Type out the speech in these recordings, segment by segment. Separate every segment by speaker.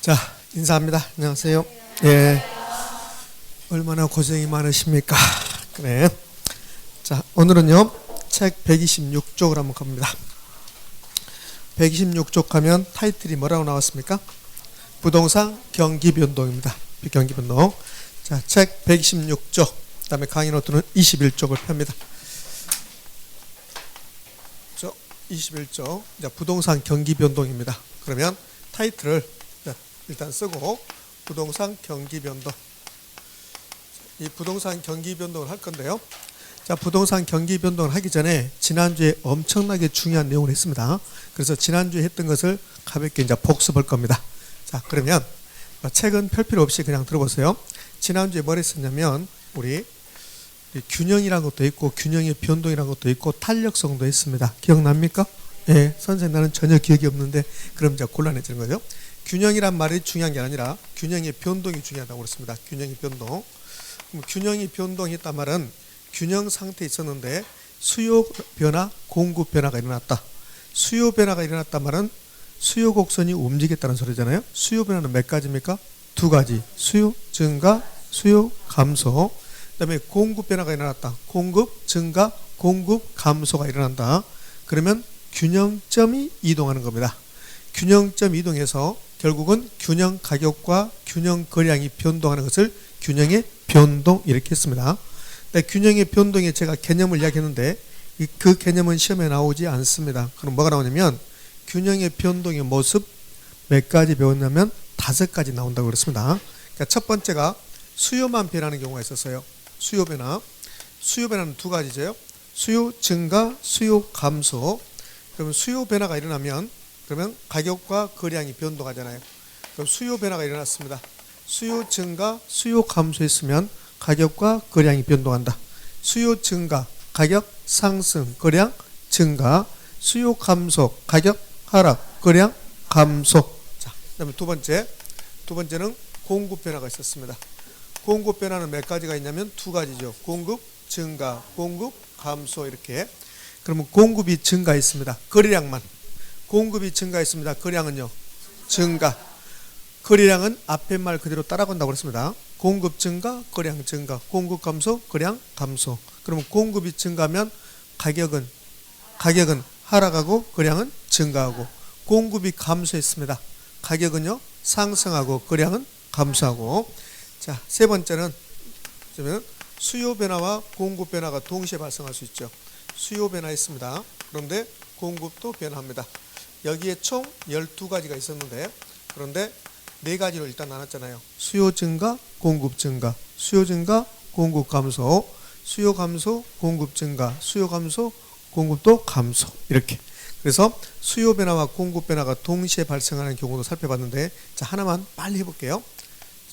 Speaker 1: 자, 인사합니다. 안녕하세요. 예. 얼마나 고생이 많으십니까? 그래. 자, 오늘은요, 책 126쪽을 한번 갑니다. 126쪽 가면 타이틀이 뭐라고 나왔습니까? 부동산 경기 변동입니다. 경기 변동. 자, 책 126쪽. 그 다음에 강의 노트는 21쪽을 펴니다. 21쪽. 자, 부동산 경기 변동입니다. 그러면 타이틀을 일단 쓰고 부동산 경기 변동. 이 부동산 경기 변동을 할 건데요. 자, 부동산 경기 변동을 하기 전에 지난주에 엄청나게 중요한 내용을 했습니다. 그래서 지난주에 했던 것을 가볍게 이제 복습할 겁니다. 자, 그러면 책은 펼 필요 없이 그냥 들어보세요. 지난주에 뭘 했었냐면 우리 균형이라는 것도 있고 균형의 변동이라는 것도 있고 탄력성도 있습니다. 기억납니까? 예, 선생님 나는 전혀 기억이 없는데 그럼 이제 곤란해지는 거죠. 균형이란 말이 중요한 게 아니라 균형의 변동이 중요하다고 그랬습니다. 균형의 변동. 그럼 균형이 변동했단 말은 균형 상태에 있었는데 수요 변화, 공급 변화가 일어났다. 수요 변화가 일어났단 말은 수요 곡선이 움직였다는 소리잖아요. 수요 변화는 몇 가지입니까? 두 가지. 수요 증가, 수요 감소. 그 다음에 공급 변화가 일어났다. 공급 증가, 공급 감소가 일어난다. 그러면 균형점이 이동하는 겁니다. 균형점 이동해서 결국은 균형 가격과 균형 거래량이 변동하는 것을 균형의 변동 이렇게 했습니다. 균형의 변동에 제가 개념을 이야기했는데 그 개념은 시험에 나오지 않습니다. 그럼 뭐가 나오냐면 균형의 변동의 모습 몇 가지 배웠냐면 5가지 나온다고 그랬습니다. 그러니까 첫 번째가 수요만 변하는 경우가 있었어요. 수요 변화. 수요 변화는 두 가지죠. 수요 증가, 수요 감소. 그러면 수요 변화가 일어나면 그러면 가격과 거래량이 변동하잖아요. 그럼 수요 변화가 일어났습니다. 수요 증가, 수요 감소했으면 가격과 거래량이 변동한다. 수요 증가, 가격 상승, 거래량 증가. 수요 감소, 가격 하락, 거래량 감소. 자, 그다음에 두 번째는 공급 변화가 있었습니다. 공급 변화는 몇 가지가 있냐면 두 가지죠. 공급 증가, 공급 감소 이렇게. 그러면 공급이 증가했습니다. 거래량만. 공급이 증가했습니다. 거래량은요? 증가. 거래량은 앞에 말 그대로 따라간다고 그랬습니다. 공급 증가, 거래량 증가. 공급 감소, 거래량 감소. 그러면 공급이 증가하면 가격은 하락하고 거래량은 증가하고. 공급이 감소했습니다. 가격은요? 상승하고 거래량은 감소하고. 자, 세 번째는 수요 변화와 공급 변화가 동시에 발생할 수 있죠. 수요 변화했습니다. 그런데 공급도 변화합니다. 여기에 총 12가지가 있었는데 그런데 4가지로 일단 나눴잖아요. 수요 증가, 공급 증가, 수요 증가, 공급 감소, 수요 감소, 공급 증가, 수요 감소, 공급도 감소 이렇게. 그래서 수요 변화와 공급 변화가 동시에 발생하는 경우도 살펴봤는데 자, 하나만 빨리 해볼게요.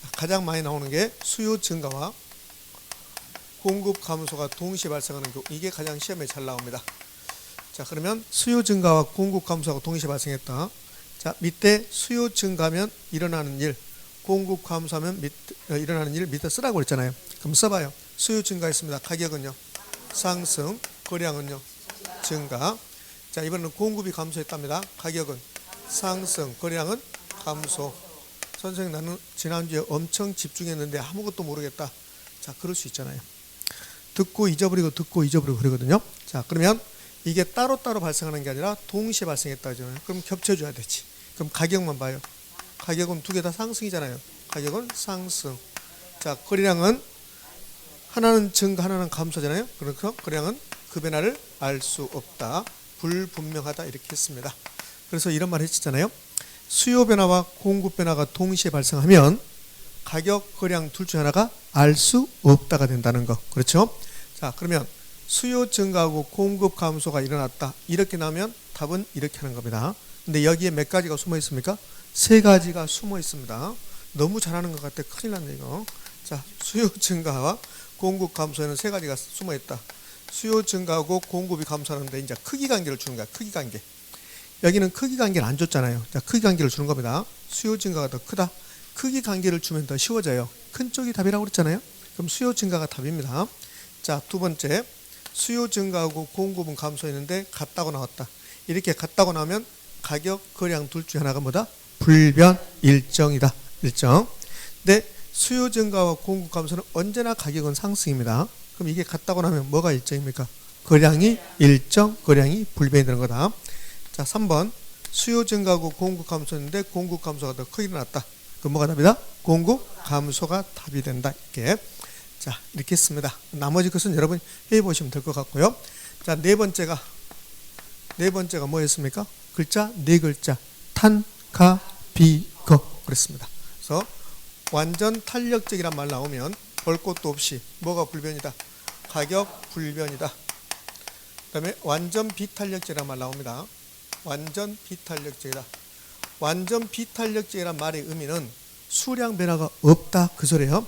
Speaker 1: 자, 가장 많이 나오는 게 수요 증가와 공급 감소가 동시에 발생하는 경우, 이게 가장 시험에 잘 나옵니다. 자, 그러면 수요 증가와 공급 감소가 동시에 발생했다. 자, 밑에 수요 증가하면 일어나는 일, 공급 감소하면 일어나는 일 밑에 쓰라고 그랬잖아요. 그럼 써봐요. 수요 증가했습니다. 가격은요? 상승, 거래량은요? 증가. 자, 이번에는 공급이 감소했답니다. 가격은 상승, 거래량은 감소. 선생님 나는 지난주에 엄청 집중했는데 아무것도 모르겠다. 자, 그럴 수 있잖아요. 듣고 잊어버리고 그러거든요. 자, 그러면 이게 따로따로 발생하는 게 아니라 동시에 발생했다 하잖아요. 그럼 겹쳐줘야 되지. 그럼 가격만 봐요. 가격은 두 개 다 상승이잖아요. 가격은 상승. 자, 거래량은 하나는 증가, 하나는 감소잖아요. 그러니까 거래량은 그 변화를 알 수 없다. 불분명하다 이렇게 했습니다. 그래서 이런 말 했잖아요. 수요 변화와 공급 변화가 동시에 발생하면 가격, 거래량 둘 중 하나가 알 수 없다가 된다는 거. 그렇죠? 자, 그러면 수요 증가하고 공급 감소가 일어났다. 이렇게 나오면 답은 이렇게 하는 겁니다. 근데 여기에 몇 가지가 숨어 있습니까? 3가지가 숨어 있습니다. 너무 잘하는 것 같아. 큰일 났네 이거. 자, 수요 증가와 공급 감소에는 3가지가 숨어 있다. 수요 증가하고 공급이 감소하는데 이제 크기 관계를 주는 거야. 크기 관계. 여기는 크기 관계를 안 줬잖아요. 자, 크기 관계를 주는 겁니다. 수요 증가가 더 크다. 크기 관계를 주면 더 쉬워져요. 큰 쪽이 답이라고 그랬잖아요. 그럼 수요 증가가 답입니다. 자, 두 번째. 수요 증가하고 공급은 감소했는데 같다고 나왔다. 이렇게 같다고 나오면 가격, 거래량 둘 중에 하나가 뭐다? 불변, 일정이다. 일정. 근데 수요 증가와 공급 감소는 언제나 가격은 상승입니다. 그럼 이게 같다고 하면 뭐가 일정입니까? 거량이 일정, 거량이 불변이 되는 거다. 자, 3번. 수요 증가하고 공급 감소인데 공급 감소가 더 크게 일어났다. 그럼 뭐가 답이다? 공급 감소가 답이 된다. 이렇게. 자, 이렇게 했습니다. 나머지 것은 여러분 해보시면 될 것 같고요. 자, 네 번째가 뭐였습니까? 글자, 네 글자. 탄, 가, 비, 거. 그랬습니다. 그래서 완전 탄력적이란 말 나오면 볼 것도 없이 뭐가 불변이다? 가격 불변이다. 그 다음에 완전 비탄력적이란 말 나옵니다. 완전 비탄력적이다. 완전 비탄력적이란 말의 의미는 수량 변화가 없다. 그 소리예요.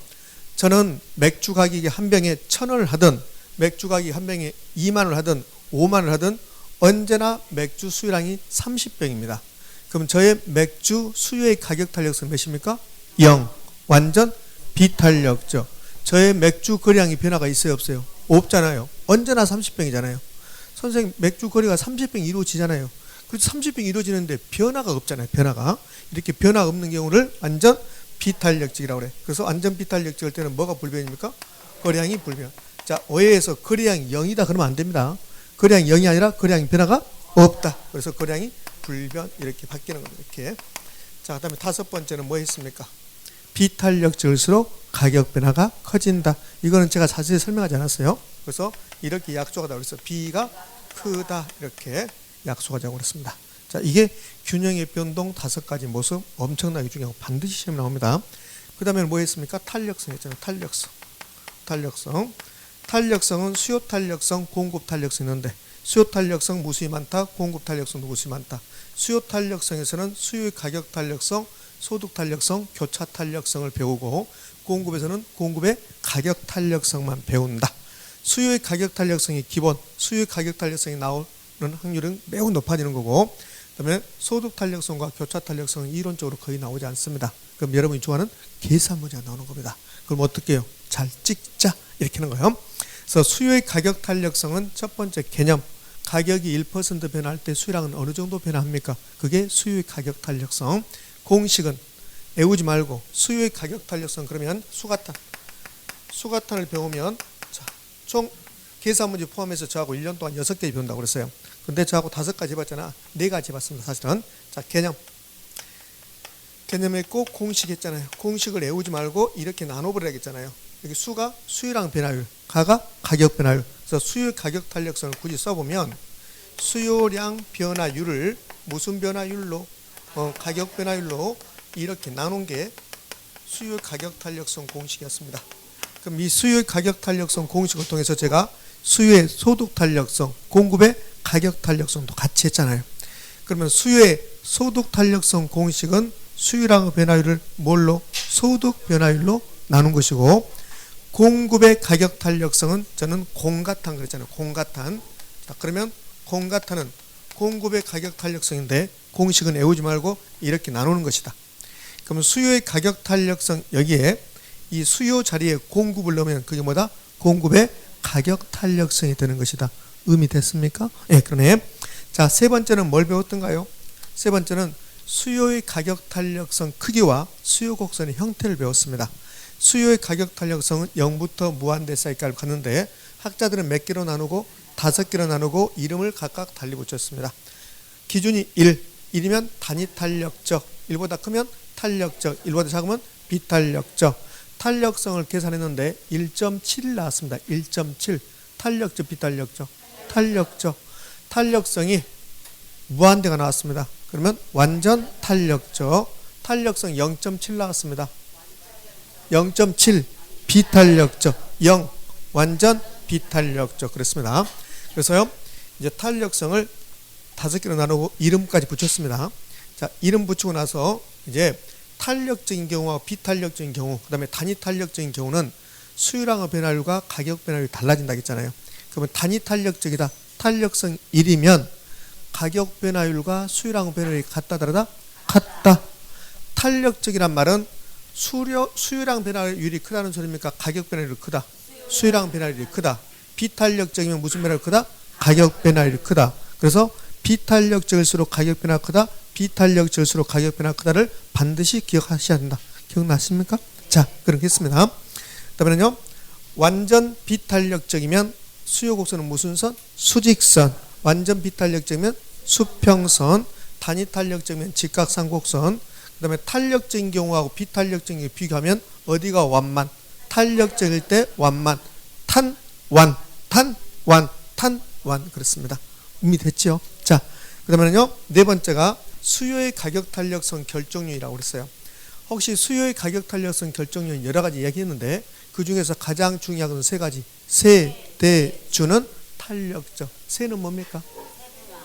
Speaker 1: 저는 맥주 가격이 한 병에 1,000원을 하든 맥주 가격이 한 병에 2만원을 하든 5만원을 하든 언제나 맥주 수요량이 30병입니다. 그럼 저의 맥주 수요의 가격 탄력성은 몇입니까? 0. 완전 비탄력적. 저의 맥주 거량이 변화가 있어요, 없어요? 없잖아요. 언제나 30병이잖아요. 선생님, 맥주 거래가 30병 이루어지잖아요. 그래서 30병 이루어지는데 변화가 없잖아요. 변화가. 이렇게 변화 없는 경우를 완전 비탄력적이라고 그래. 그래서 완전 비탄력적일 때는 뭐가 불변입니까? 거량이 불변. 자, 오해에서 거래량이 0이다 그러면 안 됩니다. 거래량이 0이 아니라 거래량이 변화가 없다. 그래서 거래량이 불변 이렇게 바뀌는 겁니다. 이렇게. 자, 그다음에 다섯 번째는 뭐 했습니까? 비탄력적일수록 가격 변화가 커진다. 이거는 제가 자세히 설명하지 않았어요. 그래서 이렇게 약속하다고 그래서 B가 크다 이렇게 약속하자고 그랬습니다. 자, 이게 균형의 변동 5가지 모습 엄청나게 중요하고 반드시 시험에 나옵니다. 그 다음에 뭐 했습니까? 탄력성 했잖아요. 탄력성은 수요 탄력성, 공급 탄력성 있는데 수요 탄력성 무수히 많다, 공급 탄력성도 무수히 많다. 수요 탄력성에서는 수요의 가격 탄력성, 소득 탄력성, 교차 탄력성을 배우고 공급에서는 공급의 가격 탄력성만 배운다. 수요의 가격 탄력성이 기본, 수요의 가격 탄력성이 나오는 확률은 매우 높아지는 거고 그다음에 소득 탄력성과 교차 탄력성은 이론적으로 거의 나오지 않습니다. 그럼 여러분이 좋아하는 계산 문제가 나오는 겁니다. 그럼 어떻게 해요? 잘 찍자 이렇게 하는 거예요. 그래서 수요의 가격 탄력성은 첫 번째 개념, 가격이 1% 변화할 때 수요량은 어느 정도 변화합니까? 그게 수요의 가격 탄력성. 공식은 외우지 말고 수요의 가격 탄력성 그러면 수가탄을 배우면 자, 총 계산 문제 포함해서 저하고 1년 동안 6개 배운다고 그랬어요. 근데 저하고 5가지 해봤잖아. 4가지 해봤습니다. 사실은. 자, 개념에 꼭 공식 했잖아요. 공식을 외우지 말고 이렇게 나눠버려야겠잖아요. 여기 수가 수요량 변화율, 가가 가격 변화율. 그래서 수요 가격 탄력성을 굳이 써보면 수요량 변화율을 무슨 변화율로? 가격 변화율로 이렇게 나눈 게 수요 가격 탄력성 공식이었습니다. 그럼 이 수요 가격 탄력성 공식을 통해서 제가 수요의 소득 탄력성, 공급의 가격 탄력성도 같이 했잖아요. 그러면 수요의 소득 탄력성 공식은 수요량 변화율을 뭘로? 소득 변화율로 나눈 것이고 공급의 가격 탄력성은 저는 공가탄 그랬잖아요. 공가탄. 자, 그러면 공가탄은 공급의 가격 탄력성인데 공식은 외우지 말고 이렇게 나누는 것이다. 그러면 수요의 가격 탄력성 여기에 이 수요 자리에 공급을 넣으면 그게 뭐다? 공급의 가격 탄력성이 되는 것이다. 의미 됐습니까? 예, 그러네. 자, 세 번째는 뭘 배웠던가요? 세 번째는 수요의 가격 탄력성 크기와 수요 곡선의 형태를 배웠습니다. 수요의 가격 탄력성은 0부터 무한대 사이까지 갔는데 학자들은 몇 개로 나누고 5개로 나누고 이름을 각각 달리 붙였습니다. 기준이 1이면 단위 탄력적, 1보다 크면 탄력적, 1보다 작으면 비탄력적. 탄력성을 계산했는데 1.7 나왔습니다. 1.7. 탄력적, 비탄력적. 탄력성이 무한대가 나왔습니다. 그러면 완전 탄력적. 탄력성 0.7 나왔습니다. 0.7 비탄력적. 0 완전 비탄력적. 그랬습니다. 그래서요, 이제 탄력성을 5개로 나누고 이름까지 붙였습니다. 자, 이름 붙이고 나서 이제 탄력적인 경우와 비탄력적인 경우, 그 다음에 단위 탄력적인 경우는 수요량의 변화율과 가격 변화율이 달라진다 했잖아요. 그러면 단위 탄력적이다. 탄력성 1이면 가격 변화율과 수요량 변화율이 같다 다르다? 같다. 탄력적이란 말은 수요량 변화율이 크다는 소리입니까? 가격 변화율이 크다. 수요량 변화율이 크다. 비탄력적이면 무슨 변화율이 크다? 가격 변화율이 크다. 그래서 비탄력적일수록 가격 변화가 크다. 비탄력 절수록 가격 변화 크다를 반드시 기억하셔야 한다. 기억나십니까? 자, 그렇겠습니다. 그다음에는요. 완전 비탄력적이면 수요 곡선은 무슨 선? 수직선. 완전 비탄력적이면 수평선. 단위 탄력적이면 직각삼곡선. 그다음에 탄력적인 경우하고 비탄력적인 경우 비교하면 어디가 완만? 탄력적일 때 완만. 탄완, 탄완, 탄완. 그렇습니다. 이해됐죠? 자, 그다음에는요. 네 번째가 수요의 가격 탄력성 결정률이라고 그랬어요. 혹시 수요의 가격 탄력성 결정률 여러 가지 이야기했는데 그 중에서 가장 중요한 것은 세 가지. 세, 대, 주는 탄력적. 세는 뭡니까?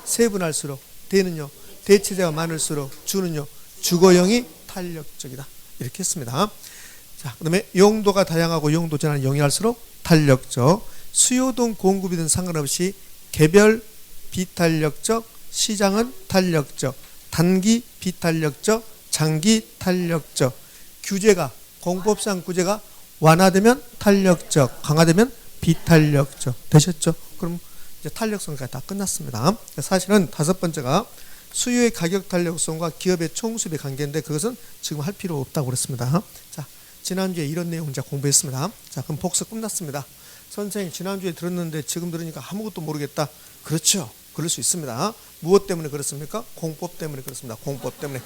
Speaker 1: 세분할수록. 대는요. 대체제가 많을수록. 주는요. 주거형이 탄력적이다. 이렇게 했습니다. 자, 그다음에 용도가 다양하고 용도 전환이 용이할수록 탄력적. 수요든 공급이든 상관없이 개별 비탄력적, 시장은 탄력적. 단기 비탄력적, 장기 탄력적. 규제가 공법상 규제가 완화되면 탄력적, 강화되면 비탄력적. 되셨죠? 그럼 이제 탄력성까지 다 끝났습니다. 사실은 다섯 번째가 수요의 가격 탄력성과 기업의 총수입의 관계인데 그것은 지금 할 필요 없다고 그랬습니다. 자, 지난주에 이런 내용 이제 공부했습니다. 자, 그럼 복습 끝났습니다. 선생님 지난주에 들었는데 지금 들으니까 아무것도 모르겠다. 그렇죠. 그럴 수 있습니다. 무엇 때문에 그렇습니까? 공법 때문에 그렇습니다. 공법 때문에.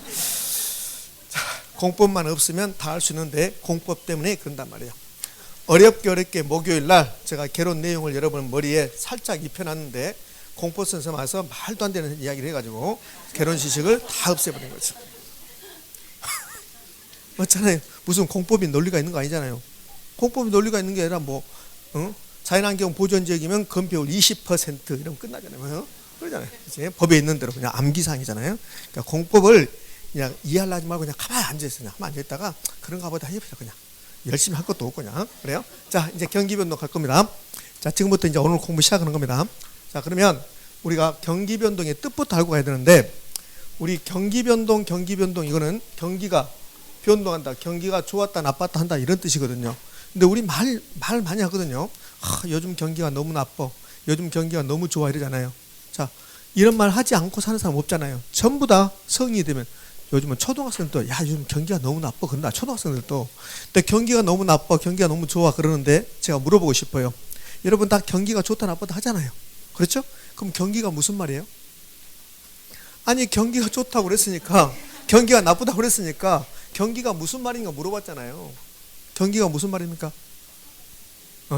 Speaker 1: 자, 공법만 없으면 다 할 수 있는데 공법 때문에 그런단 말이에요. 어렵게 목요일 날 제가 개론 내용을 여러분 머리에 살짝 입혀놨는데 공법 선생님 와서 말도 안 되는 이야기를 해가지고 개론 지식을 다 없애버린 거죠. 맞잖아요. 무슨 공법이 논리가 있는 거 아니잖아요. 공법이 논리가 있는 게 아니라 뭐 자연환경 보존지역이면 건폐율 20% 이러면 끝나잖아요. 그러잖아요. 그치? 법에 있는 대로 그냥 암기사항이잖아요. 그러니까 공법을 그냥 이해하려 하지 말고 그냥 가만히 앉아있어요. 그냥 가만히 앉아있다가 그런가 보다 해보자. 그냥 열심히 할 것도 없고 그냥. 그래요? 자, 이제 경기변동 갈 겁니다. 자, 지금부터 이제 오늘 공부 시작하는 겁니다. 자, 그러면 우리가 경기변동의 뜻부터 알고 가야 되는데 우리 경기변동 이거는 경기가 변동한다. 경기가 좋았다 나빴다 한다 이런 뜻이거든요. 근데 우리 말 많이 하거든요. 요즘 경기가 너무 나빠. 요즘 경기가 너무 좋아 이러잖아요. 자, 이런 말 하지 않고 사는 사람 없잖아요. 전부 다 성인이 되면 요즘은 초등학생들도 야 요즘 경기가 너무 나빠 그런다. 초등학생들도. 근데 경기가 너무 나빠 경기가 너무 좋아 그러는데 제가 물어보고 싶어요. 여러분 다 경기가 좋다 나쁘다 하잖아요. 그렇죠? 그럼 경기가 무슨 말이에요? 아니 경기가 좋다고 그랬으니까 경기가 나쁘다고 그랬으니까 경기가 무슨 말인가 물어봤잖아요. 경기가 무슨 말입니까?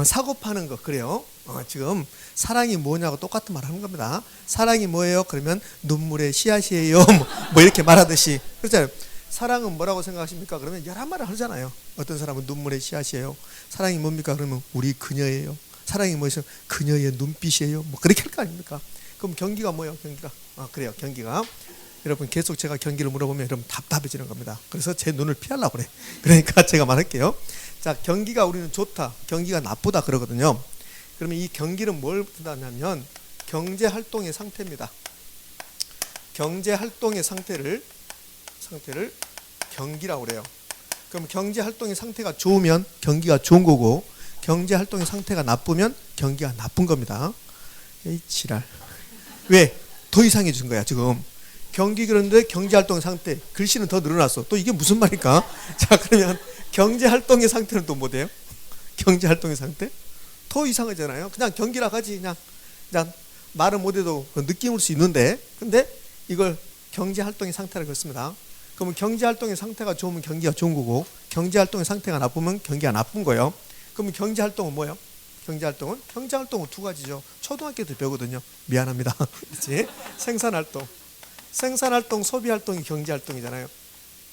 Speaker 1: 사고 파는 거 그래요. 지금 사랑이 뭐냐고 똑같은 말 하는 겁니다. 사랑이 뭐예요? 그러면 눈물의 씨앗이에요. 뭐 이렇게 말하듯이 그렇잖아요. 사랑은 뭐라고 생각하십니까? 그러면 여러 말을 하잖아요. 어떤 사람은 눈물의 씨앗이에요. 사랑이 뭡니까? 그러면 우리 그녀예요. 사랑이 뭐예요? 그녀의 눈빛이에요. 뭐 그렇게 할 거 아닙니까? 그럼 경기가 뭐예요? 경기가 그래요. 경기가 여러분 계속 제가 경기를 물어보면 여러분 답답해지는 겁니다. 그래서 제 눈을 피하려고 그래. 그러니까 제가 말할게요. 자, 경기가 우리는 좋다, 경기가 나쁘다 그러거든요. 그러면 이 경기는 뭘 뜻하냐면 경제활동의 상태입니다. 경제활동의 상태를 경기라고 그래요. 그럼 경제활동의 상태가 좋으면 경기가 좋은 거고 경제활동의 상태가 나쁘면 경기가 나쁜 겁니다. 에이 지랄. 왜? 더 이상해진 거야 지금. 경기 그런데 경제활동의 상태 글씨는 더 늘어났어. 또 이게 무슨 말일까? 자, 그러면 경제활동의 상태는 또 뭐예요? 경제활동의 상태? 더 이상하잖아요. 그냥 경기라고 하지. 그냥 말은 못해도 느낌일 수 있는데 근데 이걸 경제활동의 상태라고 그랬습니다. 그러면 경제활동의 상태가 좋으면 경기가 좋은 거고 경제활동의 상태가 나쁘면 경기가 나쁜 거예요. 그러면 경제활동은 뭐예요? 경제활동은 두 가지죠. 초등학교 때 배우거든요. 미안합니다. 그렇지? 생산활동, 소비활동이 경제활동이잖아요.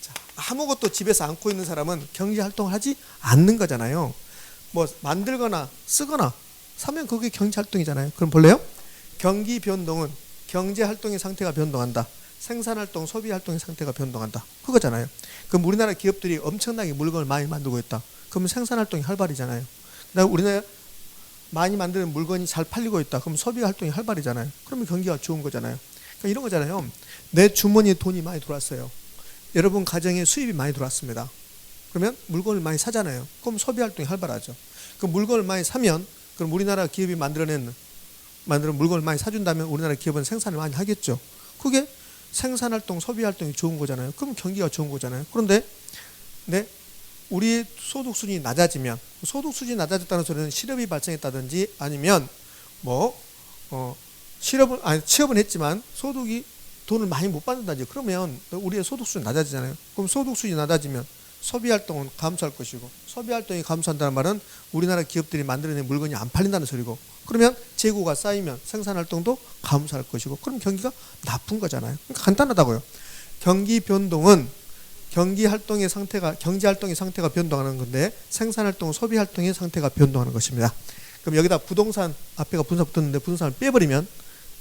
Speaker 1: 자, 아무것도 집에서 안고 있는 사람은 경제활동을 하지 않는 거잖아요. 뭐 만들거나 쓰거나 사면 그게 경제활동이잖아요. 그럼 볼래요? 경기 변동은 경제활동의 상태가 변동한다. 생산활동, 소비활동의 상태가 변동한다. 그거잖아요. 그럼 우리나라 기업들이 엄청나게 물건을 많이 만들고 있다. 그러면 생산활동이 활발이잖아요. 그다음에 우리나라 많이 만드는 물건이 잘 팔리고 있다. 그럼 소비활동이 활발이잖아요. 그러면 경기가 좋은 거잖아요. 그러니까 이런 거잖아요. 내 주머니에 돈이 많이 들어왔어요. 여러분 가정에 수입이 많이 들어왔습니다. 그러면 물건을 많이 사잖아요. 그럼 소비활동이 활발하죠. 그 물건을 많이 사면 그럼 우리나라 기업이 만드는 물건을 많이 사준다면 우리나라 기업은 생산을 많이 하겠죠. 그게 생산활동, 소비활동이 좋은 거잖아요. 그럼 경기가 좋은 거잖아요. 그런데 네, 우리 소득 수준이 낮아지면, 소득 수준이 낮아졌다는 소리는 실업이 발생했다든지 아니면 취업은 했지만 소득이 돈을 많이 못 받는다든지, 그러면 우리의 소득 수준이 낮아지잖아요. 그럼 소득 수준이 낮아지면 소비활동은 감소할 것이고, 소비활동이 감소한다는 말은 우리나라 기업들이 만들어낸 물건이 안 팔린다는 소리고, 그러면 재고가 쌓이면 생산활동도 감소할 것이고, 그럼 경기가 나쁜 거잖아요. 그러니까 간단하다고요. 경기 변동은 경제활동의 상태가 변동하는 건데, 생산활동은 소비활동의 상태가 변동하는 것입니다. 그럼 여기다 부동산 앞에가 분사 붙었는데 부동산을 빼버리면,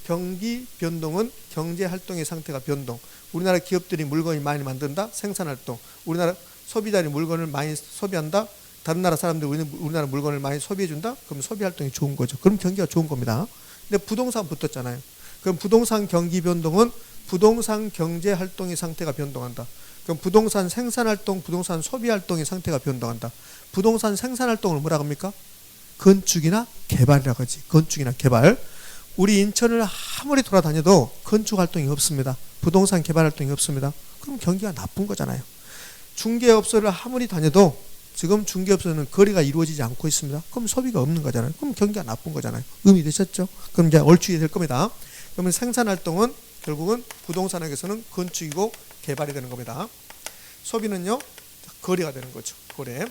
Speaker 1: 경기 변동은 경제활동의 상태가 변동. 우리나라 기업들이 물건을 많이 만든다, 생산활동. 우리나라 소비자들이 물건을 많이 소비한다, 다른 나라 사람들이 우리나라 물건을 많이 소비해준다, 그럼 소비활동이 좋은 거죠. 그럼 경기가 좋은 겁니다. 근데 부동산 붙었잖아요. 그럼 부동산 경기 변동은 부동산 경제활동의 상태가 변동한다. 그럼 부동산 생산활동, 부동산 소비활동의 상태가 변동한다. 부동산 생산활동을 뭐라고 합니까? 건축이나 개발이라고 하지. 건축이나 개발. 우리 인천을 아무리 돌아다녀도 건축활동이 없습니다. 부동산 개발활동이 없습니다. 그럼 경기가 나쁜 거잖아요. 중개업소를 아무리 다녀도 지금 중개업소는 거래가 이루어지지 않고 있습니다. 그럼 소비가 없는 거잖아요. 그럼 경기가 나쁜 거잖아요. 의미되셨죠? 그럼 이제 얼추 될 겁니다. 그러면 생산활동은 결국은 부동산에서는 건축이고 개발이 되는 겁니다. 소비는요, 거래가 되는 거죠. 거래.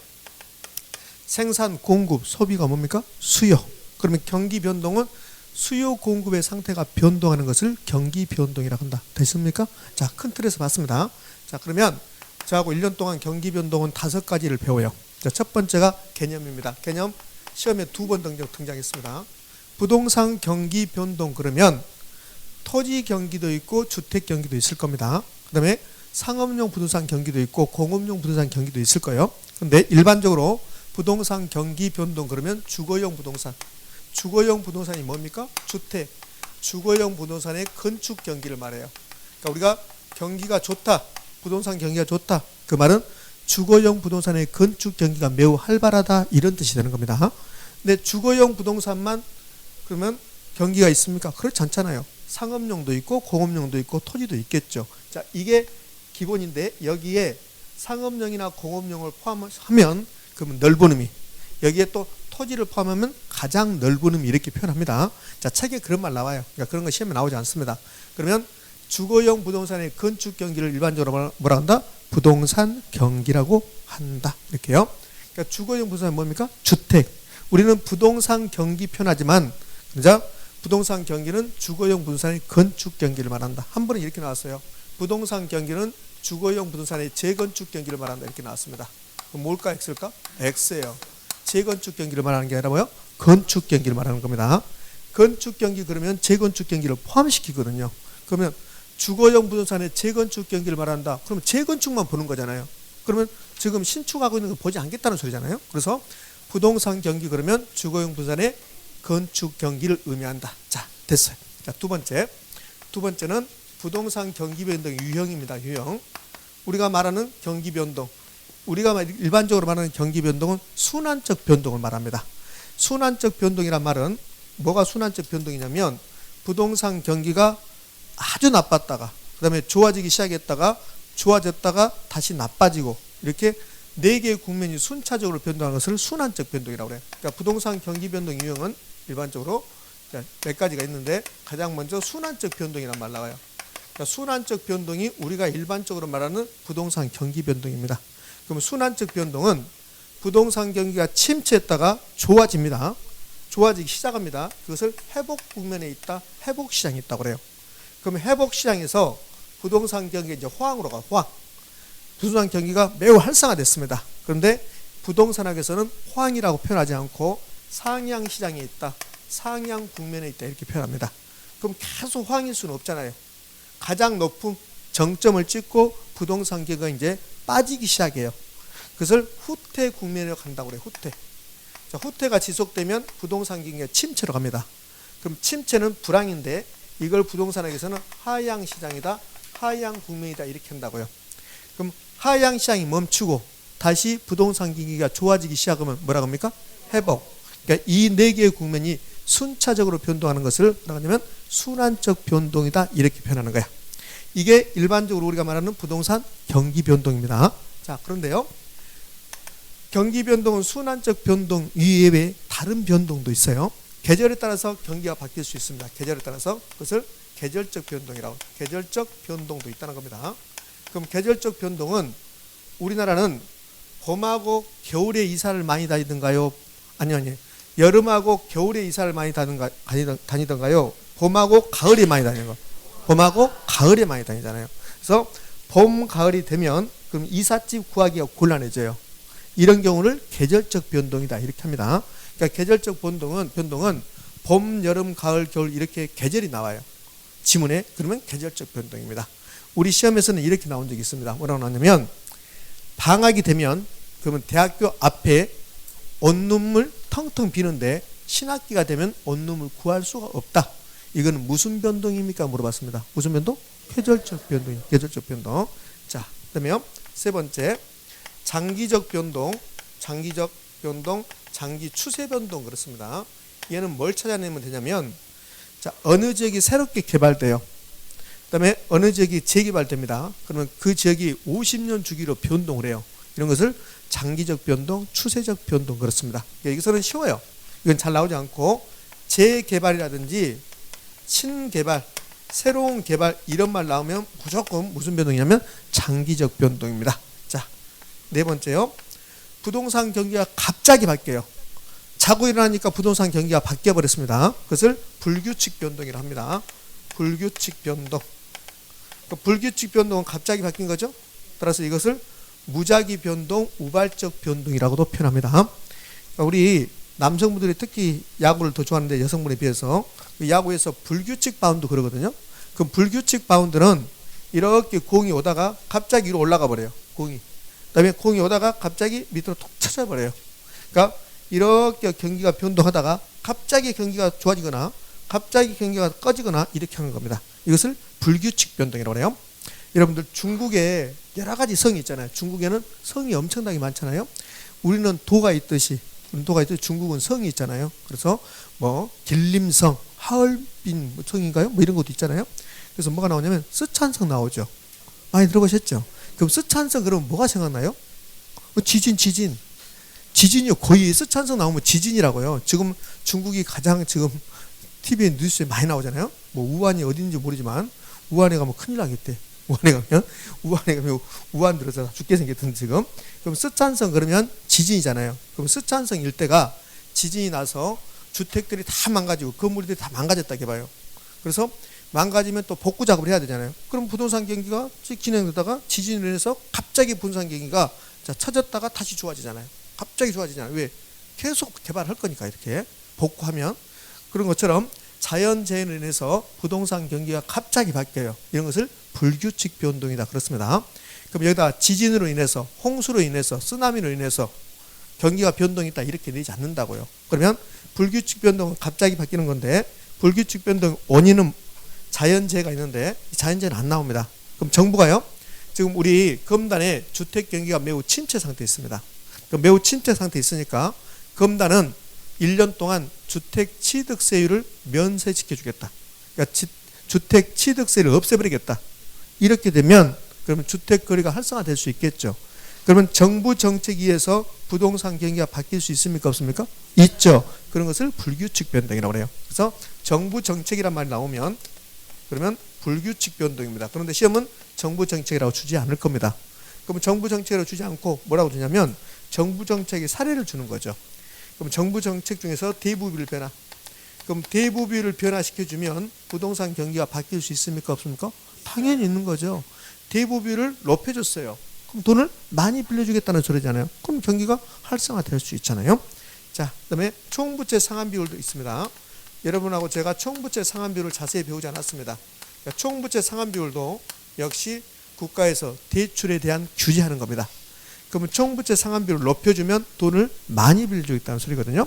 Speaker 1: 생산, 공급, 소비가 뭡니까? 수요. 그러면 경기 변동은 수요 공급의 상태가 변동하는 것을 경기 변동이라고 한다. 됐습니까? 자, 큰 틀에서 봤습니다. 자, 그러면 저하고 1년 동안 경기 변동은 5가지를 배워요. 자, 첫 번째가 개념입니다. 개념 시험에 2번 등장했습니다. 부동산 경기 변동, 그러면 토지 경기도 있고 주택 경기도 있을 겁니다. 그 다음에 상업용 부동산 경기도 있고 공업용 부동산 경기도 있을 거예요. 근데 일반적으로 부동산 경기 변동 그러면 주거용 부동산. 주거용 부동산이 뭡니까? 주택. 주거용 부동산의 건축 경기를 말해요. 그러니까 우리가 경기가 좋다, 부동산 경기가 좋다, 그 말은 주거용 부동산의 건축 경기가 매우 활발하다, 이런 뜻이 되는 겁니다. 근데 주거용 부동산만 그러면 경기가 있습니까? 그렇지 않잖아요. 상업용도 있고 공업용도 있고 토지도 있겠죠. 자, 이게 기본인데 여기에 상업용이나 공업용을 포함하면 그러면 넓은 의미, 여기에 또 토지를 포함하면 가장 넓은 의미, 이렇게 표현합니다. 자, 책에 그런 말 나와요. 그러니까 그런 거 시험에 나오지 않습니다. 그러면 주거용 부동산의 건축 경기를 일반적으로 뭐라 한다? 부동산 경기라고 한다. 이렇게요. 그러니까 주거용 부동산은 뭡니까? 주택. 우리는 부동산 경기 표현하지만 그죠? 부동산 경기는 주거용 부동산의 건축 경기를 말한다. 한 번은 이렇게 나왔어요. 부동산 경기는 주거용 부동산의 재건축 경기를 말한다. 이렇게 나왔습니다. 그럼 뭘까? X일까? X예요. 재건축 경기를 말하는 게 아니라 뭐요? 건축 경기를 말하는 겁니다. 건축 경기 그러면 재건축 경기를 포함시키거든요. 그러면 주거용 부동산의 재건축 경기를 말한다. 그러면 재건축만 보는 거잖아요. 그러면 지금 신축하고 있는 거 보지 않겠다는 소리잖아요. 그래서 부동산 경기 그러면 주거용 부동산의 건축 경기를 의미한다. 자, 됐어요. 자, 두 번째는 부동산 경기 변동의 유형입니다. 유형. 우리가 말하는 경기 변동, 우리가 일반적으로 말하는 경기 변동은 순환적 변동을 말합니다. 순환적 변동이란 말은 뭐가 순환적 변동이냐면 부동산 경기가 아주 나빴다가 그 다음에 좋아지기 시작했다가 좋아졌다가 다시 나빠지고, 이렇게 4개의 국면이 순차적으로 변동하는 것을 순환적 변동이라고 해요. 그러니까 부동산 경기 변동 유형은 일반적으로 몇 가지가 있는데, 가장 먼저 순환적 변동이란 말 나와요. 그러니까 순환적 변동이 우리가 일반적으로 말하는 부동산 경기 변동입니다. 그럼 순환적 변동은 부동산 경기가 침체했다가 좋아집니다. 좋아지기 시작합니다. 그것을 회복 국면에 있다, 회복 시장이 있다고 그래요. 그럼 회복 시장에서 부동산 경기가 이제 호황으로 가, 호황. 부동산 경기가 매우 활성화됐습니다. 그런데 부동산학에서는 호황이라고 표현하지 않고 상향 시장에 있다, 상향 국면에 있다, 이렇게 표현합니다. 그럼 계속 호황일 수는 없잖아요. 가장 높은 정점을 찍고 부동산 경기가 이제 빠지기 시작해요. 그것을 후퇴 국면으로 간다고 그래요. 후퇴. 자, 후퇴가 지속되면 부동산 경기가 침체로 갑니다. 그럼 침체는 불황인데 이걸 부동산학에서는 하향 시장이다, 하향 국면이다, 이렇게 한다고요. 그럼 하향 시장이 멈추고 다시 부동산 경기가 좋아지기 시작하면 뭐라고 합니까? 회복. 그러니까 이 4개의 국면이 순차적으로 변동하는 것을 뭐라고 하냐면 순환적 변동이다, 이렇게 표현하는 거야. 이게 일반적으로 우리가 말하는 부동산 경기 변동입니다. 자, 그런데요. 경기 변동은 순환적 변동 이외에 다른 변동도 있어요. 계절에 따라서 경기가 바뀔 수 있습니다. 계절에 따라서 그것을 계절적 변동이라고. 계절적 변동도 있다는 겁니다. 그럼 계절적 변동은 우리나라는 봄하고 겨울에 이사를 많이 다니던가요? 아니요. 여름하고 겨울에 이사를 많이 다니던가요? 봄하고 가을에 많이 다니는 거. 봄하고 가을에 많이 다니잖아요. 그래서 봄, 가을이 되면 그럼 이삿집 구하기가 곤란해져요. 이런 경우를 계절적 변동이다 이렇게 합니다. 그러니까 계절적 변동은 봄, 여름, 가을, 겨울 이렇게 계절이 나와요. 지문에. 그러면 계절적 변동입니다. 우리 시험에서는 이렇게 나온 적이 있습니다. 뭐라고 나왔냐면 방학이 되면 그러면 대학교 앞에 온눈물 텅텅 비는데 신학기가 되면 온눈물 구할 수가 없다. 이거는 무슨 변동입니까? 물어봤습니다. 무슨 변동? 계절적 변동. 계절적 변동. 자, 그다음에요. 세 번째, 장기적 변동, 장기 추세 변동 그렇습니다. 얘는 뭘 찾아내면 되냐면, 자, 어느 지역이 새롭게 개발돼요. 그다음에 어느 지역이 재개발됩니다. 그러면 그 지역이 50년 주기로 변동을 해요. 이런 것을 장기적 변동, 추세적 변동 그렇습니다. 여기서는 쉬워요. 이건 잘 나오지 않고 재개발이라든지 신개발, 새로운 개발 이런 말 나오면 무조건 무슨 변동이냐면 장기적 변동입니다. 자, 네 번째요. 부동산 경기가 갑자기 바뀌어요. 자고 일어나니까 부동산 경기가 바뀌어 버렸습니다. 그것을 불규칙 변동이라고 합니다. 불규칙 변동. 그 불규칙 변동은 갑자기 바뀐 거죠. 따라서 이것을 무작위 변동, 우발적 변동이라고도 표현합니다. 그러니까 우리 남성분들이 특히 야구를 더 좋아하는데 여성분에 비해서 야구에서 불규칙 바운드 그러거든요. 그 불규칙 바운드는 이렇게 공이 오다가 갑자기 위로 올라가 버려요. 공이. 그다음에 공이 오다가 갑자기 밑으로 톡 쳐져 버려요. 그러니까 이렇게 경기가 변동하다가 갑자기 경기가 좋아지거나 갑자기 경기가 꺼지거나 이렇게 하는 겁니다. 이것을 불규칙 변동이라고 해요. 여러분들 중국에 여러 가지 성이 있잖아요. 중국에는 성이 엄청나게 많잖아요. 우리는 도가 있듯이 중국은 성이 있잖아요. 그래서 뭐 길림성, 하얼빈 성인가요? 뭐 이런 것도 있잖아요. 그래서 뭐가 나오냐면 쓰촨성 나오죠. 많이 들어보셨죠? 그럼 쓰촨성 그러면 뭐가 생각나요? 지진이요. 거의 쓰촨성 나오면 지진이라고요. 지금 중국이 가장 지금 TV에 뉴스에 많이 나오잖아요. 뭐 우한이 어딘지 모르지만 우한에 가면 큰일 나겠대. 우한에 가면 우한 들어서 죽게 생겼던 지금. 그럼 쓰촨성 그러면 지진이잖아요. 그럼 쓰촨성 일대가 지진이 나서 주택들이 다 망가지고 건물들이 다 망가졌다고 봐요. 그래서 망가지면 또 복구 작업을 해야 되잖아요. 그럼 부동산 경기가 진행되다가 지진으로 인해서 갑자기 부동산 경기가 처졌다가 다시 좋아지잖아요. 갑자기 좋아지잖아요. 왜? 계속 개발할 거니까 이렇게 복구하면. 그런 것처럼 자연재해로 인해서 부동산 경기가 갑자기 바뀌어요. 이런 것을 불규칙 변동이다 그렇습니다. 그럼 여기다 지진으로 인해서, 홍수로 인해서, 쓰나미로 인해서 경기가 변동이 있다 이렇게 되지 않는다고요. 그러면 불규칙 변동은 갑자기 바뀌는 건데 불규칙 변동 원인은 자연재해가 있는데 자연재해는 안 나옵니다. 그럼 정부가요. 지금 우리 검단에 주택 경기가 매우 침체 상태에 있습니다. 매우 침체 상태에 있으니까 검단은 1년 동안 주택 취득세율을 면세시켜 주겠다. 그러니까 주택 취득세를 없애버리겠다. 이렇게 되면 그러면 주택 거래가 활성화될 수 있겠죠. 그러면 정부 정책에 의해서 부동산 경기가 바뀔 수 있습니까? 없습니까? 있죠. 그런 것을 불규칙 변동이라고 해요. 그래서 정부 정책이란 말이 나오면 그러면 불규칙 변동입니다. 그런데 시험은 정부 정책이라고 주지 않을 겁니다. 그럼 정부 정책이라고 주지 않고 뭐라고 주냐면 정부 정책의 사례를 주는 거죠. 그럼 정부 정책 중에서 대부비율 변화. 그럼 대부비율을 변화시켜주면 부동산 경기가 바뀔 수 있습니까? 없습니까? 당연히 있는 거죠. 대부비율을 높여줬어요. 그럼 돈을 많이 빌려주겠다는 소리잖아요. 그럼 경기가 활성화될 수 있잖아요. 자, 그다음에 총부채 상환 비율도 있습니다. 여러분하고 제가 총부채 상환 비율을 자세히 배우지 않았습니다. 그러니까 총부채 상환 비율도 역시 국가에서 대출에 대한 규제하는 겁니다. 그러면 총부채 상환 비율을 높여주면 돈을 많이 빌려주겠다는 소리거든요.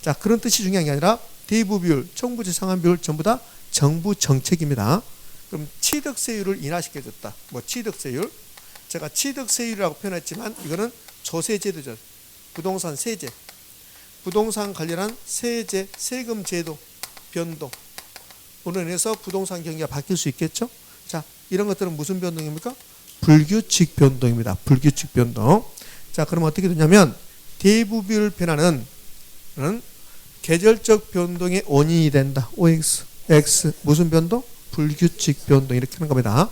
Speaker 1: 자, 그런 뜻이 중요한 게 아니라 대부 비율, 총부채 상환 비율 전부 다 정부 정책입니다. 그럼 취득세율을 인하시켜줬다. 뭐 취득세율? 제가 취득세율이라고 표현했지만 이거는 조세제도죠. 부동산 세제. 부동산 관련한 세제, 세금 제도 변동으로 인해서 부동산 경기가 바뀔 수 있겠죠. 자, 이런 것들은 무슨 변동입니까? 불규칙 변동입니다. 불규칙 변동. 자, 그럼 어떻게 되냐면 대부비율 변화는 계절적 변동의 원인이 된다. OX, X 무슨 변동? 불규칙 변동 이렇게 하는 겁니다.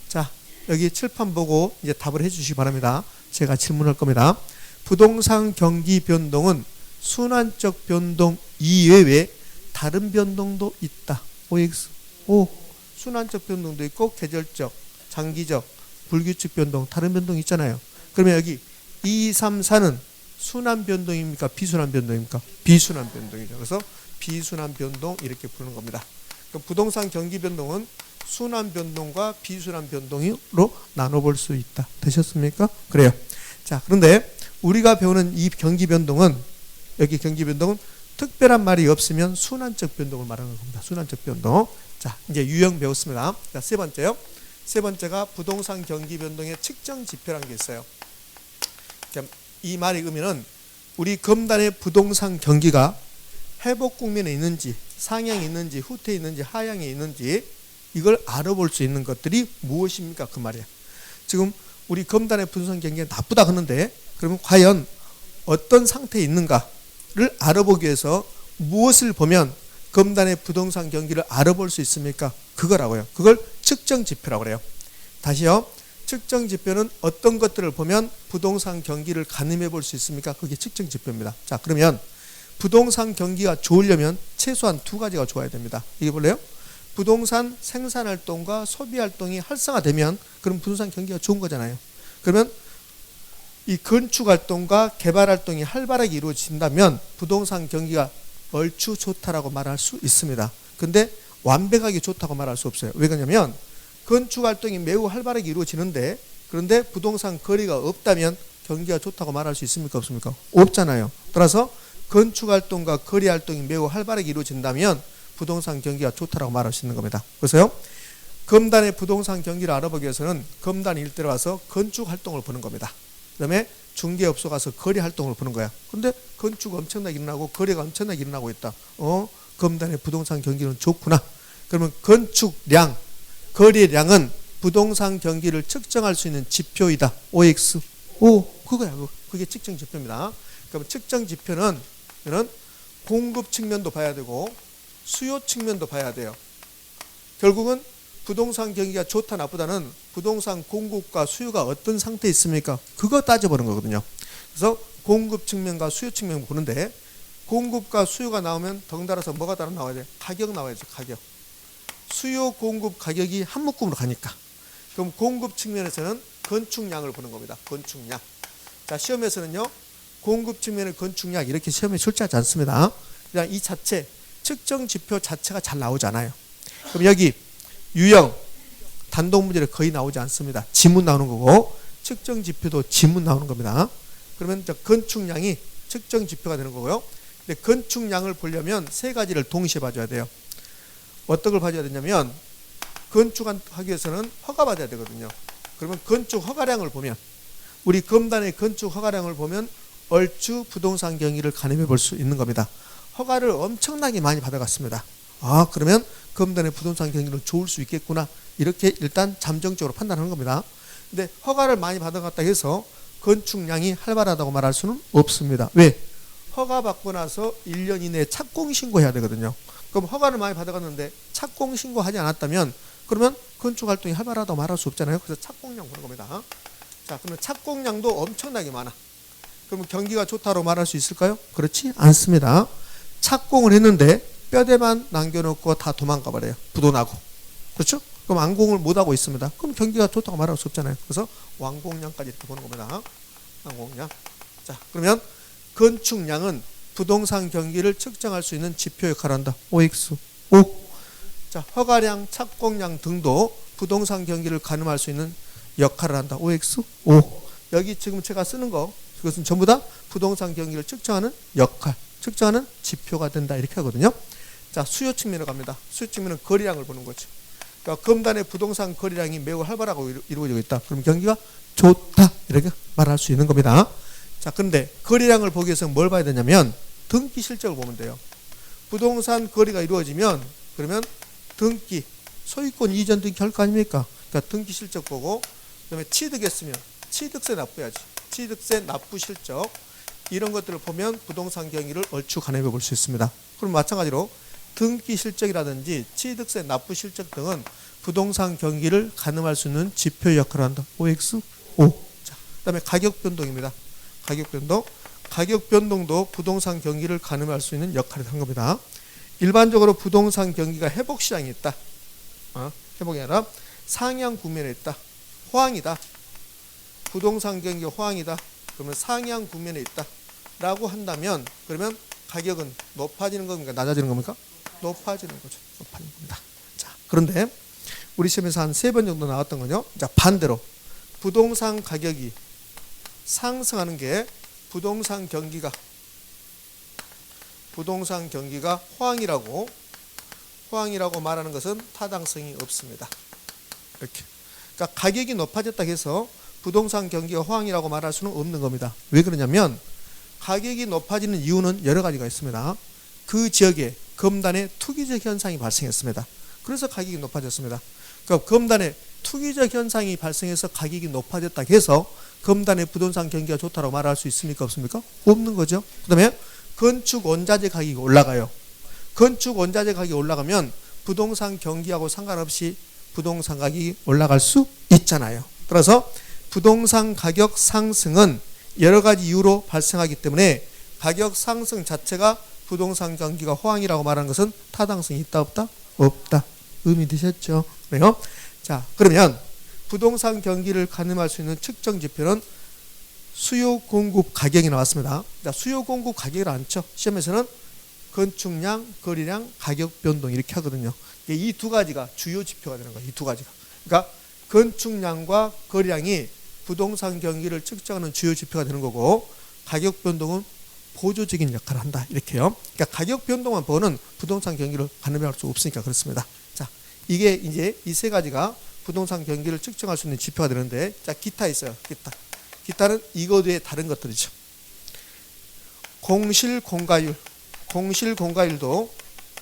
Speaker 1: 자, 여기 칠판 보고 이제 답을 해주시기 바랍니다. 제가 질문할 겁니다. 부동산 경기 변동은 순환적 변동 이외에 다른 변동도 있다. OX, O 순환적 변동도 있고 계절적, 장기적, 불규칙 변동, 다른 변동 있잖아요. 그러면 여기 2, 3, 4는 순환 변동입니까? 비순환 변동입니까? 비순환 변동이죠. 그래서 비순환 변동 이렇게 부르는 겁니다. 그럼 부동산 경기 변동은 순환 변동과 비순환 변동으로 나눠볼 수 있다. 되셨습니까? 그래요. 자, 그런데 우리가 배우는 이 경기 변동은 여기 경기 변동은 특별한 말이 없으면 순환적 변동을 말하는 겁니다. 순환적 변동. 자, 이제 유형 배웠습니다. 자, 세 번째요. 세 번째가 부동산 경기 변동의 측정 지표라는 게 있어요. 이 말의 의미는 우리 검단의 부동산 경기가 회복 국면에 있는지 상향에 있는지 후퇴에 있는지 하향에 있는지 이걸 알아볼 수 있는 것들이 무엇입니까? 그 말이에요. 지금 우리 검단의 부동산 경기가 나쁘다 하는데 그러면 과연 어떤 상태에 있는가를 알아보기 위해서 무엇을 보면 검단의 부동산 경기를 알아볼 수 있습니까? 그거라고요. 그걸 측정 지표라고 그래요. 다시요. 측정 지표는 어떤 것들을 보면 부동산 경기를 가늠해 볼 수 있습니까? 그게 측정 지표입니다. 자, 그러면 부동산 경기가 좋으려면 최소한 두 가지가 좋아야 됩니다. 이게 볼래요? 부동산 생산활동과 소비활동이 활성화되면 그럼 부동산 경기가 좋은 거잖아요. 그러면 이 건축활동과 개발활동이 활발하게 이루어진다면 부동산 경기가 얼추 좋다라고 말할 수 있습니다. 근데 완벽하게 좋다고 말할 수 없어요. 왜 그러냐면 건축활동이 매우 활발하게 이루어지는데 그런데 부동산 거래가 없다면 경기가 좋다고 말할 수 있습니까? 없습니까? 없잖아요. 따라서 건축활동과 거래활동이 매우 활발하게 이루어진다면 부동산 경기가 좋다라고 말할 수 있는 겁니다. 그래서요. 검단의 부동산 경기를 알아보기 위해서는 검단 일대로 와서 건축활동을 보는 겁니다. 그 다음에 중개업소 가서 거래활동을 보는 거야. 근데 건축 엄청나게 일어나고 거래가 엄청나게 일어나고 있다. 검단의 부동산 경기는 좋구나. 그러면 건축량, 거래량은 부동산 경기를 측정할 수 있는 지표이다. OX. 그거야. 그게 측정 지표입니다. 그럼 측정 지표는 공급 측면도 봐야 되고 수요 측면도 봐야 돼요. 결국은 부동산 경기가 좋다 나쁘다는 부동산 공급과 수요가 어떤 상태에 있습니까? 그거 따져보는 거거든요. 그래서 공급 측면과 수요 측면 보는데 공급과 수요가 나오면 덩달아서 뭐가 따라 나와야 돼? 가격 나와야죠. 가격. 수요 공급 가격이 한 묶음으로 가니까. 그럼 공급 측면에서는 건축량을 보는 겁니다. 건축량. 자, 시험에서는요. 공급 측면의 건축량 이렇게 시험에 출제하지 않습니다. 그냥 이 자체 측정 지표 자체가 잘 나오지 않아요. 그럼 여기 유형 단독 문제를 거의 나오지 않습니다. 지문 나오는 거고 측정 지표도 지문 나오는 겁니다. 그러면 건축량이 측정 지표가 되는 거고요. 근데 건축량을 보려면 세 가지를 동시에 봐줘야 돼요. 어떤 걸 봐줘야 되냐면 건축하기 위해서는 허가 받아야 되거든요. 그러면 건축 허가량을 보면 우리 검단의 건축 허가량을 보면 얼추 부동산 경기를 가늠해 볼 수 있는 겁니다. 허가를 엄청나게 많이 받아갔습니다. 그러면 검단의 부동산 경기는 좋을 수 있겠구나. 이렇게 일단 잠정적으로 판단하는 겁니다. 근데 허가를 많이 받아갔다 해서 건축량이 활발하다고 말할 수는 없습니다. 왜? 허가 받고 나서 1년 이내에 착공 신고해야 되거든요. 그럼 허가를 많이 받아갔는데 착공 신고하지 않았다면 그러면 건축 활동이 활발하다고 말할 수 없잖아요. 그래서 착공량 보는 겁니다. 자, 그러면 착공량도 엄청나게 많아. 그러면 경기가 좋다고 말할 수 있을까요? 그렇지 않습니다. 착공을 했는데 뼈대만 남겨놓고 다 도망가 버려요. 부도 나고. 그렇죠? 그럼 완공을 못하고 있습니다. 그럼 경기가 좋다고 말할 수 없잖아요. 그래서 완공량까지 이렇게 보는 겁니다. 완공량. 자, 그러면 건축량은 부동산 경기를 측정할 수 있는 지표 역할을 한다. OX. 자, 허가량, 착공량 등도 부동산 경기를 가늠할 수 있는 역할을 한다. OX. 여기 지금 제가 쓰는 거 그것은 전부 다 부동산 경기를 측정하는 역할, 측정하는 지표가 된다. 이렇게 하거든요. 자, 수요 측면으로 갑니다. 수요 측면은 거래량을 보는 거죠. 그러니까 검단의 부동산 거래량이 매우 활발하고 이루어지고 있다. 그럼 경기가 좋다. 이렇게 말할 수 있는 겁니다. 자, 그런데 거래량을 보기 위해서 뭘 봐야 되냐면 등기 실적을 보면 돼요. 부동산 거래가 이루어지면 그러면 등기, 소유권 이전 등기 할 거 아닙니까? 그러니까 등기 실적 보고, 그다음에 취득했으면 취득세 납부해야지. 취득세 납부 실적 이런 것들을 보면 부동산 경기를 얼추 가늠해 볼 수 있습니다. 그럼 마찬가지로 등기 실적이라든지 취득세 납부 실적 등은 부동산 경기를 가늠할 수 있는 지표 역할을 한다. OX, O. 자, 그다음에 가격 변동입니다. 가격 변동. 가격 변동도 부동산 경기를 가늠할 수 있는 역할을 한 겁니다. 일반적으로 부동산 경기가 회복 시장이 있다. 회복이 아니라 상향 국면에 있다. 호황이다. 부동산 경기가 호황이다. 그러면 상향 국면에 있다. 라고 한다면 그러면 가격은 높아지는 겁니까? 낮아지는 겁니까? 높아지는 거죠. 높아지는 겁니다. 자, 그런데 우리 시험에서 한 3번 정도 나왔던 거요. 자, 반대로 부동산 가격이 상승하는 게 부동산 경기가 호황이라고 말하는 것은 타당성이 없습니다. 이렇게. 그러니까 가격이 높아졌다고 해서 부동산 경기가 호황이라고 말할 수는 없는 겁니다. 왜 그러냐면 가격이 높아지는 이유는 여러 가지가 있습니다. 그 지역에 검단의 투기적 현상이 발생했습니다. 그래서 가격이 높아졌습니다. 그러니까 검단의 투기적 현상이 발생해서 가격이 높아졌다고 해서 검단의 부동산 경기가 좋다고 말할 수 있습니까? 없습니까? 없는 거죠. 그 다음에 건축 원자재 가격이 올라가요. 건축 원자재 가격이 올라가면 부동산 경기하고 상관없이 부동산 가격이 올라갈 수 있잖아요. 따라서 부동산 가격 상승은 여러 가지 이유로 발생하기 때문에 가격 상승 자체가 부동산 경기가 호황이라고 말하는 것은 타당성이 있다 없다? 없다. 의미 되셨죠? 그래요? 자, 그러면 부동산 경기를 가늠할 수 있는 측정 지표는 수요 공급 가격이 나왔습니다. 자, 수요 공급 가격을 안죠. 시험에서는 건축량, 거래량, 가격 변동 이렇게 하거든요. 이 두 가지가 주요 지표가 되는 거예요. 이 두 가지가. 그러니까 건축량과 거래량이 부동산 경기를 측정하는 주요 지표가 되는 거고 가격 변동은 보조적인 역할을 한다. 이렇게요. 그러니까 가격 변동만 보는 부동산 경기를 가늠할 수 없으니까 그렇습니다. 자, 이게 이제 이 세 가지가 부동산 경기를 측정할 수 있는 지표가 되는데, 자, 기타 있어요. 기타는 이거 외에 다른 것들이죠. 공실 공가율도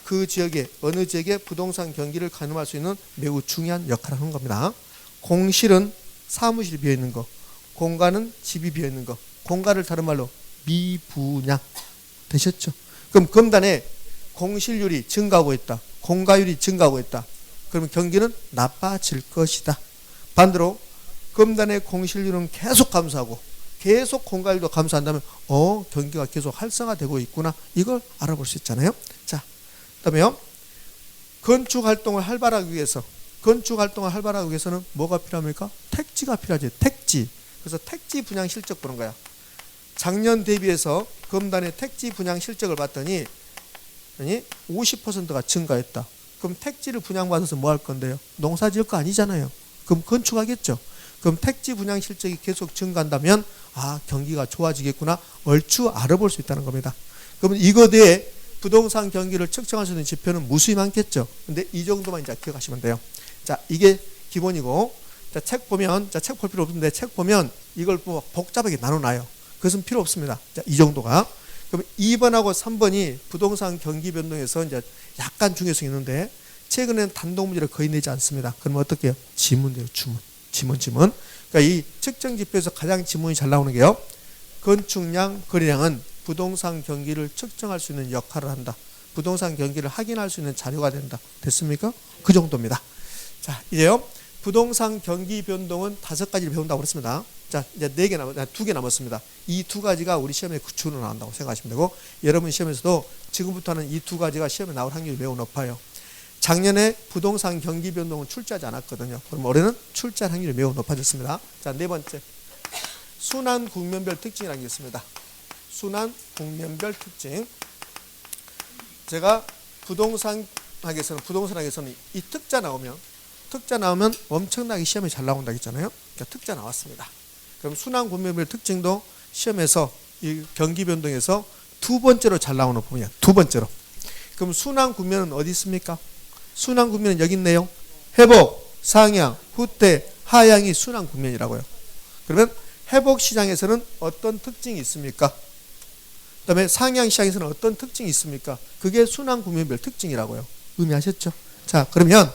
Speaker 1: 그 지역에 어느 지역의 부동산 경기를 가늠할 수 있는 매우 중요한 역할을 하는 겁니다. 공실은 사무실이 비어 있는 거, 공가는 집이 비어 있는 거. 공가를 다른 말로 미분양 되셨죠? 그럼 검단에 공실률이 증가하고 있다. 공가율이 증가하고 있다. 그러면 경기는 나빠질 것이다. 반대로 검단의 공실률은 계속 감소하고 계속 공가율도 감소한다면 경기가 계속 활성화되고 있구나. 이걸 알아볼 수 있잖아요. 자, 그다음에요. 건축 활동을 활발하기 위해서는 뭐가 필요합니까? 택지가 필요하지. 택지. 그래서 택지 분양 실적 보는 거야. 작년 대비해서 검단의 택지 분양 실적을 봤더니 50%가 증가했다. 그럼 택지를 분양받아서 뭐 할 건데요? 농사 지을 거 아니잖아요. 그럼 건축하겠죠. 그럼 택지 분양 실적이 계속 증가한다면 경기가 좋아지겠구나. 얼추 알아볼 수 있다는 겁니다. 그러면 이거 대에 부동산 경기를 측정할 수 있는 지표는 무수히 많겠죠. 근데 이 정도만 이제 기억하시면 돼요. 자, 이게 기본이고, 자, 책 보면, 책 볼 필요 없는데 책 보면 이걸 뭐 복잡하게 나눠놔요. 그것은 필요 없습니다. 자, 이 정도가. 그럼 2번하고 3번이 부동산 경기 변동에서 이제 약간 중요성이 있는데 최근에는 단독 문제를 거의 내지 않습니다. 그러면 어떻게 해요? 지문돼요. 지문. 그러니까 이 측정 지표에서 가장 지문이 잘 나오는 게요. 건축량, 거래량은 부동산 경기를 측정할 수 있는 역할을 한다. 부동산 경기를 확인할 수 있는 자료가 된다. 됐습니까? 그 정도입니다. 자, 이제요. 부동산 경기 변동은 5가지를 배운다고 그랬습니다. 자, 이제 2개 남았습니다. 이 두 가지가 우리 시험에 구축으로 나온다고 생각하시면 되고, 여러분 시험에서도 지금부터는 이 두 가지가 시험에 나올 확률이 매우 높아요. 작년에 부동산 경기 변동은 출제하지 않았거든요. 그럼 올해는 출제할 확률이 매우 높아졌습니다. 자, 4번째. 순환 국면별 특징이라는 게 있습니다. 순환 국면별 특징. 제가 부동산학에서는 이 특자 나오면 엄청나게 시험에 잘 나온다 했잖아요. 그러니까 특자 나왔습니다. 그럼 순환 국면별 특징도 시험에서 이 경기 변동에서 2번째로 잘 나오는 부분이야. 2번째로. 그럼 순환 국면은 어디 있습니까? 순환 국면은 여기 있네요. 회복, 상향, 후퇴, 하향이 순환 국면이라고요. 그러면 회복 시장에서는 어떤 특징이 있습니까? 그 다음에 상향 시장에서는 어떤 특징이 있습니까? 그게 순환 국면별 특징이라고요. 의미하셨죠? 자, 그러면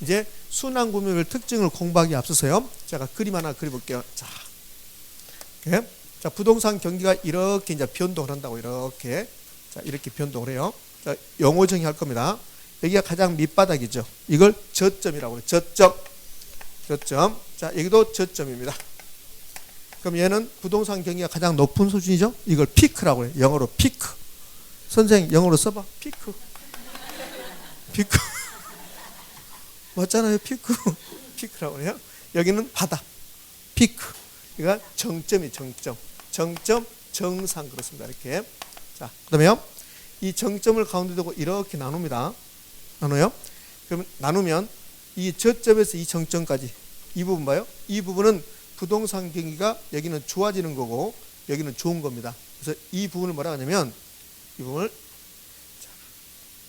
Speaker 1: 이제 순환 구매별 특징을 공부하기 앞서서요. 제가 그림 하나 그려볼게요. 자, 이렇게. 자, 부동산 경기가 이렇게 이제 변동을 한다고 이렇게. 자, 이렇게 변동을 해요. 자, 영어 정의할 겁니다. 여기가 가장 밑바닥이죠. 이걸 저점이라고 해요. 저점. 저점. 자, 여기도 저점입니다. 그럼 얘는 부동산 경기가 가장 높은 수준이죠. 이걸 피크라고 해요. 영어로 피크. 선생님 영어로 써봐. 피크. 피크. 맞잖아요. 피크. 피크라고 해요. 여기는 바닥. 피크. 그러니까 정점이 정점. 정점, 정상 그렇습니다. 이렇게. 자, 그다음에요. 이 정점을 가운데 두고 이렇게 나눕니다. 나눠요. 그러면 나누면 이 저점에서 이 정점까지 이 부분 봐요. 이 부분은 부동산 경기가 여기는 좋아지는 거고 여기는 좋은 겁니다. 그래서 이 부분을 뭐라 하냐면 이 부분을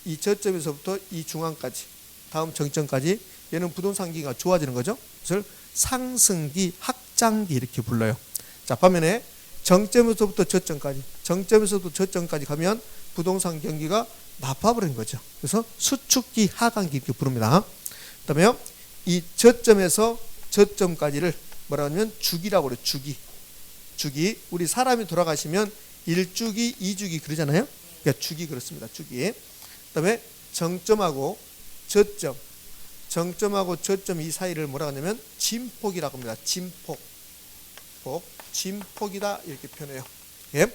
Speaker 1: 이 저점에서부터 이 중앙까지 다음 정점까지 얘는 부동산 경기가 좋아지는 거죠. 그래서 상승기, 확장기 이렇게 불러요. 자, 반면에 정점에서부터 저점까지 정점에서부터 저점까지 가면 부동산 경기가 나빠버린 거죠. 그래서 수축기, 하강기 이렇게 부릅니다. 그 다음에요. 이 저점에서 저점까지를 뭐라 하냐면 주기라고 그래요. 주기. 주기. 우리 사람이 돌아가시면 1주기, 2주기 그러잖아요. 그러니까 주기 그렇습니다. 주기. 그 다음에 정점하고 저점. 정점하고 저점 이 사이를 뭐라 하냐면 진폭이라고 합니다. 진폭. 진폭이다 이렇게 표현해요. 예.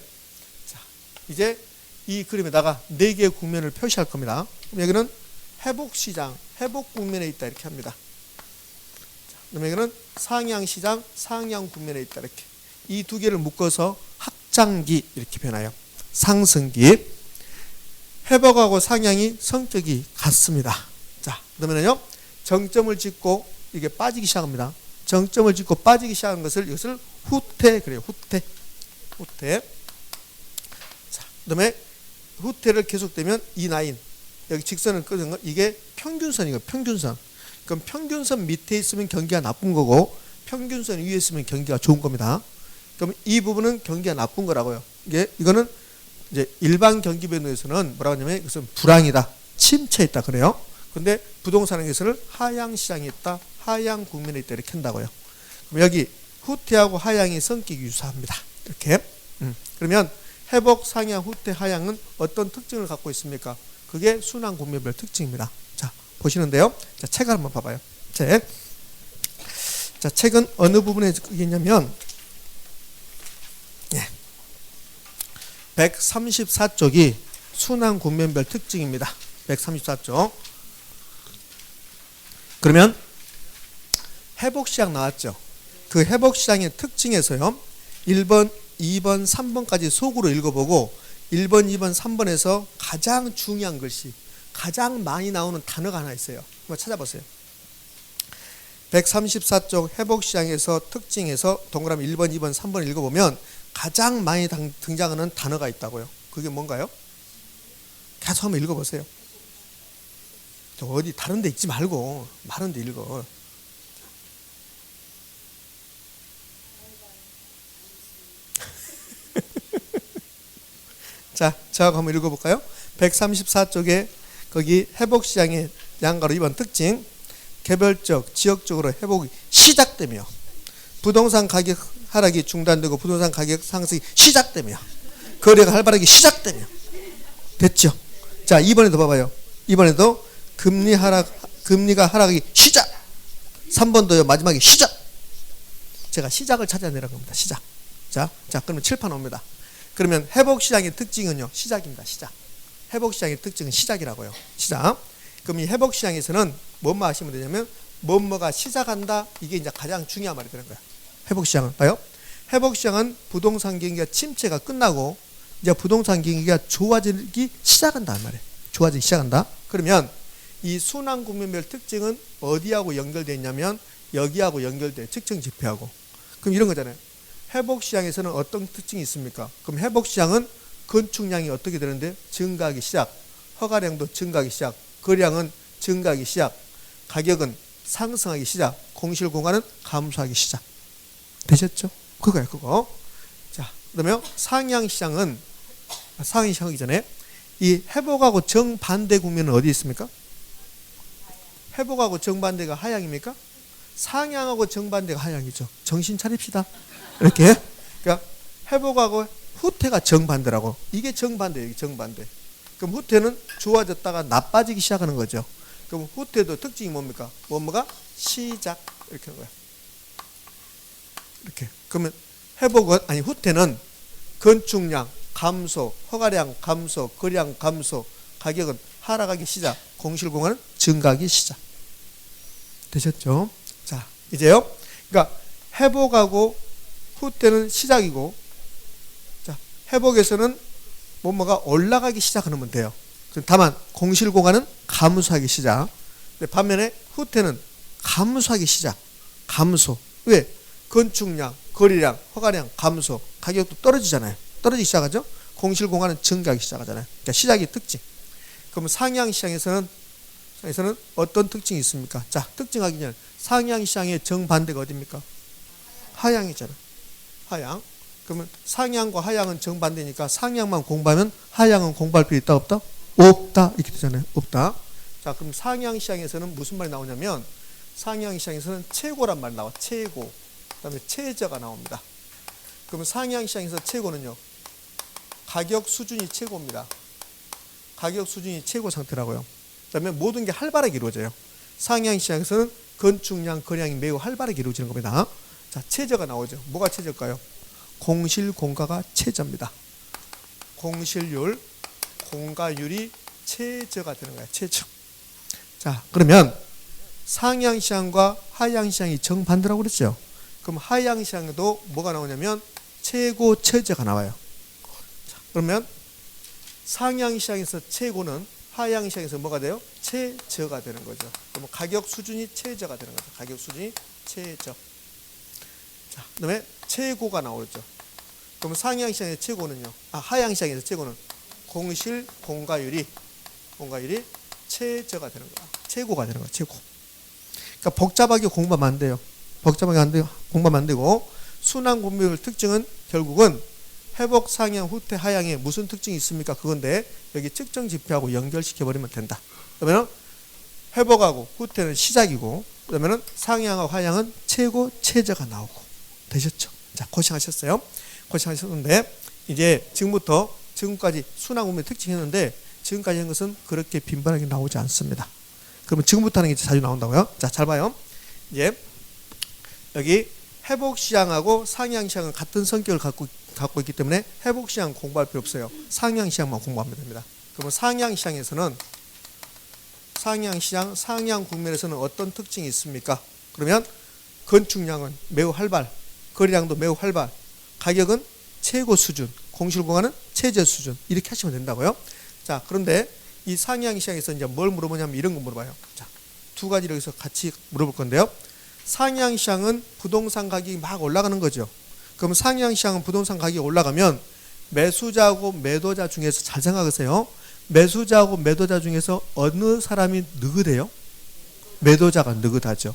Speaker 1: 자, 이제 이 그림에다가 4개의 국면을 표시할 겁니다. 그럼 여기는 회복시장, 회복 국면에 있다 이렇게 합니다. 자, 그럼 여기는 상향시장, 상향 국면에 있다 이렇게. 이 2개를 묶어서 확장기 이렇게 변해요. 상승기. 회복하고 상향이 성격이 같습니다. 자, 그러면요 정점을 찍고 이게 빠지기 시작합니다. 정점을 찍고 빠지기 시작하는 것을 이것을 후퇴 그래요. 후퇴. 후퇴. 자, 그다음에 후퇴를 계속되면 이 라인 여기 직선을 끄는 거 이게 평균선이고 평균선. 그럼 평균선 밑에 있으면 경기가 나쁜 거고 평균선 위에 있으면 경기가 좋은 겁니다. 그럼 이 부분은 경기가 나쁜 거라고요. 이거는 이제 일반 경기 변동에서는 뭐라고 하냐면 이것은 불황이다, 침체있다 그래요. 근데 부동산에서는 하향 시장이 있다, 하향 국면에 있다 이렇게 한다고요. 그럼 여기 후퇴하고 하향이 성격이 유사합니다. 이렇게. 그러면 회복, 상향, 후퇴, 하향은 어떤 특징을 갖고 있습니까? 그게 순환 국면별 특징입니다. 자, 보시는데요. 자, 책을 한번 봐봐요. 책. 자, 책은 어느 부분에 있냐면 134쪽이 순환 국면별 특징입니다. 134쪽. 그러면 회복시장 나왔죠. 그 회복시장의 특징에서요. 1번, 2번, 3번까지 속으로 읽어보고 1번, 2번, 3번에서 가장 중요한 글씨, 가장 많이 나오는 단어가 하나 있어요. 한번 찾아보세요. 134쪽 회복시장에서 특징에서 동그라미 1번, 2번, 3번 읽어보면 가장 많이 등장하는 단어가 있다고요. 그게 뭔가요? 계속 한번 읽어보세요. 어디 다른 데 읽지 말고 많은 데 읽어. 자, 저하고 한번 읽어볼까요? 134쪽에 거기 회복시장의 양가로 2번 특징, 개별적, 지역적으로 회복이 시작되며 부동산 가격 하락이 중단되고 부동산 가격 상승이 시작되며 거래가 활발하게 시작되며 됐죠? 자, 2번에도 봐봐요. 2번에도 금리가 하락하기 시작. 3번도요. 마지막에 시작. 제가 시작을 찾아내라는 겁니다. 시작. 자, 그러면 칠판 옵니다. 그러면 회복시장의 특징은요. 시작입니다. 시작. 회복시장의 특징은 시작이라고요. 시작. 그럼 이 회복시장에서는 뭐만 하시면 되냐면 뭐뭐가 시작한다. 이게 이제 가장 중요한 말이 되는 거예요. 회복시장은 봐요. 회복시장은 부동산 경기가 침체가 끝나고 이제 부동산 경기가 좋아지기 시작한다는 말이에요. 좋아지기 시작한다. 그러면 이 순환 국면별 특징은 어디하고 연결되어 있냐면 여기하고 연결돼요. 측정 지표하고. 그럼 이런 거잖아요. 회복시장에서는 어떤 특징이 있습니까? 그럼 회복시장은 건축량이 어떻게 되는데 증가하기 시작, 허가량도 증가하기 시작, 거래량은 증가하기 시작, 가격은 상승하기 시작, 공실공간은 감소하기 시작. 되셨죠? 그거예요. 그거. 자, 그러면 상향시장은 상향시장하기 전에 이 회복하고 정반대 국면은 어디 있습니까? 회복하고 정반대가 하향입니까? 상향하고 정반대가 하향이죠. 정신 차립시다. 이렇게. 그러니까 회복하고 후퇴가 정반대라고. 이게 정반대예요. 이게 정반대. 그럼 후퇴는 좋아졌다가 나빠지기 시작하는 거죠. 그럼 후퇴도 특징이 뭡니까? 뭐가? 시작. 이렇게 하는 거야. 이렇게. 그러면 회복은, 아니, 후퇴는 건축량 감소, 허가량 감소, 거래량 감소, 가격은 하락하기 시작, 공실공화는 증가하기 시작. 되셨죠? 자, 이제요. 그러니까 회복하고 후퇴는 시작이고, 자, 회복에서는 뭐가 올라가기 시작하면 돼요. 다만 공실공화는 감소하기 시작. 근데 반면에 후퇴는 감소하기 시작. 감소. 왜? 건축량, 거래량, 허가량 감소, 가격도 떨어지잖아요. 떨어지기 시작하죠. 공실공화는 증가하기 시작하잖아요. 그러니까 시작이 특징. 그럼 상향시장에서는 어떤 특징이 있습니까? 자, 특징하기 전에 상향시장의 정반대가 어디입니까? 하향이잖아요. 하향. 그러면 상향과 하향은 정반대니까 상향만 공부하면 하향은 공부할 필요 있다 없다? 없다. 이렇게 되잖아요. 없다. 자, 그럼 상향시장에서는 무슨 말이 나오냐면 상향시장에서는 최고란 말이 나와. 최고. 그다음에 최저가 나옵니다. 그러면 상향시장에서 최고는요. 가격 수준이 최고입니다. 가격 수준이 최고 상태라고요. 그다음에 모든 게 활발하게 이루어져요. 상향시장에서는 건축량, 거래량이 매우 활발하게 이루어지는 겁니다. 자, 최저가 나오죠. 뭐가 최저일까요? 공실공가가 최저입니다. 공실률, 공가율이 최저가 되는 거예요. 최저. 자, 그러면 상향시장과 하향시장이 정반대라고 그랬죠. 그럼 하향시장에도 뭐가 나오냐면 최고, 최저가 나와요. 자, 그러면 상향시장에서 최고는 하향시장에서 뭐가 돼요? 최저가 되는 거죠. 그럼 가격 수준이 최저가 되는 거죠. 가격 수준이 최저. 자, 그다음에 최고가 나오죠. 그럼 상향시장의 최고는요. 하향시장에서 최고는 공실 공가율이 최저가 되는 거야. 최고가 되는 거야. 최고. 그러니까 복잡하게 공부하면 안 돼요. 복잡하게 안 돼요. 공부하면 안 되고 순환 공배율 특징은 결국은 회복, 상향, 후퇴, 하향에 무슨 특징이 있습니까? 그건데 여기 측정 지표하고 연결시켜 버리면 된다. 그러면 회복하고 후퇴는 시작이고 그러면 상향하고 하향은 최고, 최저가 나오고. 되셨죠? 자, 고생하셨어요. 고생하셨는데 이제 지금까지 순환 공배 특징했는데 지금까지 한 것은 그렇게 빈번하게 나오지 않습니다. 그러면 지금부터 하는 게 자주 나온다고요? 자, 잘 봐요. 이제 여기 회복시장하고 상향시장은 같은 성격을 갖고 있기 때문에 회복시장 공부할 필요 없어요. 상향시장만 공부하면 됩니다. 그러면 상향시장, 상향 국면에서는 어떤 특징이 있습니까? 그러면 건축량은 매우 활발, 거래량도 매우 활발, 가격은 최고 수준, 공실공화는 최저 수준 이렇게 하시면 된다고요. 자, 그런데 이 상향시장에서 이제 뭘 물어보냐면 이런 거 물어봐요. 자, 두 가지를 여기서 같이 물어볼 건데요. 상향시장은 부동산 가격이 막 올라가는 거죠. 그럼 상향시장은 부동산 가격이 올라가면 매수자하고 매도자 중에서 잘 생각하세요. 매수자하고 매도자 중에서 어느 사람이 느긋해요? 매도자가 느긋하죠.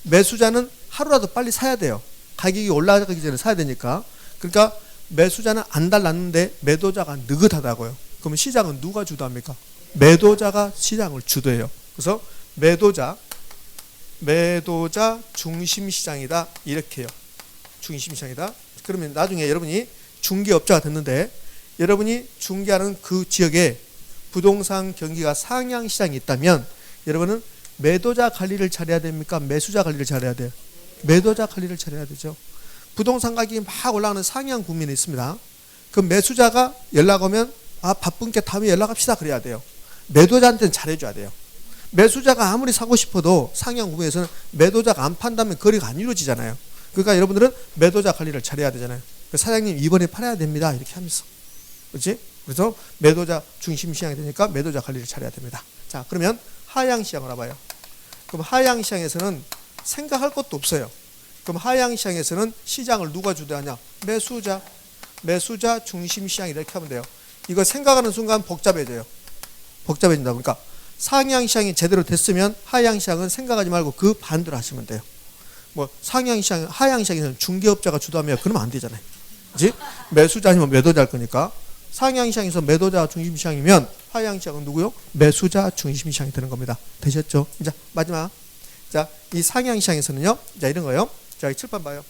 Speaker 1: 매수자는 하루라도 빨리 사야 돼요. 가격이 올라가기 전에 사야 되니까. 그러니까 매수자는 안 달랐는데 매도자가 느긋하다고요. 그러면 시장은 누가 주도합니까? 매도자가 시장을 주도해요. 그래서 매도자 중심 시장이다 이렇게 해요. 중심 시장이다. 그러면 나중에 여러분이 중개업자가 됐는데 여러분이 중개하는 그 지역에 부동산 경기가 상향 시장이 있다면 여러분은 매도자 관리를 잘해야 됩니까? 매수자 관리를 잘해야 돼요? 매도자 관리를 잘해야 되죠. 부동산 가격이 막 올라가는 상향 국면에 있습니다. 그 매수자가 연락 오면 바쁜 게 다음에 연락합시다 그래야 돼요. 매도자한테는 잘해줘야 돼요. 매수자가 아무리 사고 싶어도 상향 국면에서는 매도자가 안 판다면 거래가 안 이루어지잖아요. 그러니까 여러분들은 매도자 관리를 잘해야 되잖아요. 사장님 이번에 팔아야 됩니다 이렇게 하면서, 그렇지? 그래서 매도자 중심 시장이 되니까 매도자 관리를 잘해야 됩니다. 자, 그러면 하향 시장을 봐봐요. 그럼 하향 시장에서는 생각할 것도 없어요. 그럼 하향 시장에서는 시장을 누가 주도하냐? 매수자 중심 시장 이렇게 하면 돼요. 이거 생각하는 순간 복잡해져요. 복잡해진다. 그러니까 상향 시장이 제대로 됐으면 하향 시장은 생각하지 말고 그 반대로 하시면 돼요. 뭐 상향 시장, 하향 시장에서는 중개업자가 주도하면 그러면 안 되잖아요. 그렇지? 매수자 아니면 매도자 할 거니까 상향 시장에서 매도자 중심 시장이면 하향 시장은 누구요? 매수자 중심 시장이 되는 겁니다. 되셨죠? 자, 마지막. 자, 이 상향 시장에서는요. 자, 이런 거요. 자, 이 칠판 봐요.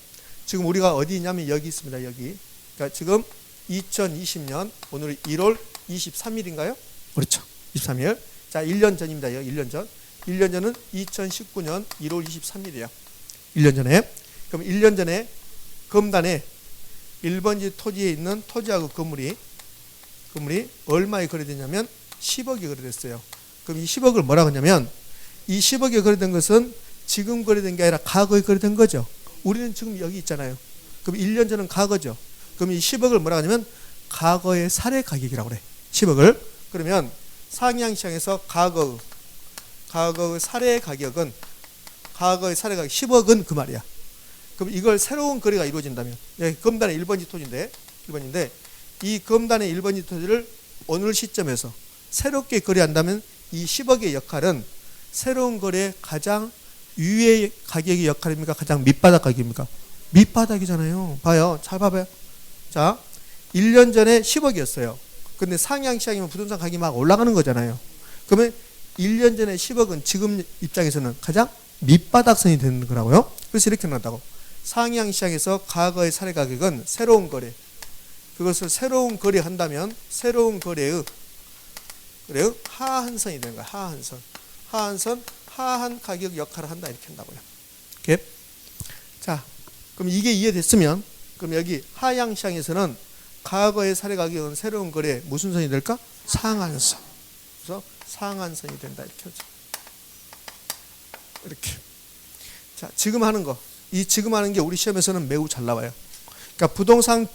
Speaker 1: 지금 우리가 어디 있냐면 여기 있습니다. 여기. 그러니까 지금 2020년 오늘 1월 23일인가요? 그렇죠. 23일. 자, 1년 전입니다. 1년 전. 1년 전은 2019년 1월 23일이에요. 1년 전에. 그럼 1년 전에 검단에 1번지 토지에 있는 토지하고 건물이 얼마에 거래됐냐면 10억이 거래됐어요. 그럼 이 10억을 뭐라고 하냐면 이 10억에 거래된 것은 지금 거래된 게 아니라 과거에 거래된 거죠. 우리는 지금 여기 있잖아요. 그럼 1년 전은 과거죠. 그럼 이 10억을 뭐라고 하냐면 과거의 사례 가격이라고 그래. 10억을. 그러면 상향시장에서 과거의 사례 가격은 과거의 사례 가격 10억은 그 말이야. 그럼 이걸 새로운 거래가 이루어진다면 검단의 1번지 토지인데 이 검단의 1번지 토지를 오늘 시점에서 새롭게 거래한다면 이 10억의 역할은 새로운 거래의 가장 위의 가격의 역할입니까? 가장 밑바닥 가격입니까? 밑바닥이잖아요. 봐요. 잘 봐봐요. 자, 1년 전에 10억이었어요. 근데 상향시장이면 부동산 가격이 막 올라가는 거잖아요. 그러면 1년 전에 10억은 지금 입장에서는 가장 밑바닥선이 되는 거라고요. 그래서 이렇게 나왔다고. 상향시장에서 과거의 사례 가격은 새로운 거래. 그것을 새로운 거래한다면 새로운 거래의 하한선이 되는 거야. 하한선. 하한 가격 역할을 한다. 이렇게 한다고요. 이렇게. 자, 그럼 이게 이해됐으면 그럼 여기 하향시장에서는 과거의 사례 가격은 새로운 거래 무슨 선이 될까? 상한선. 그래서 상한선이 된다. 이렇게 하죠. 이렇게. 자, 지금 하는 거. 이 지금 하는 게 우리 시험에서는 매우 잘 나와요. 그러니까 부동산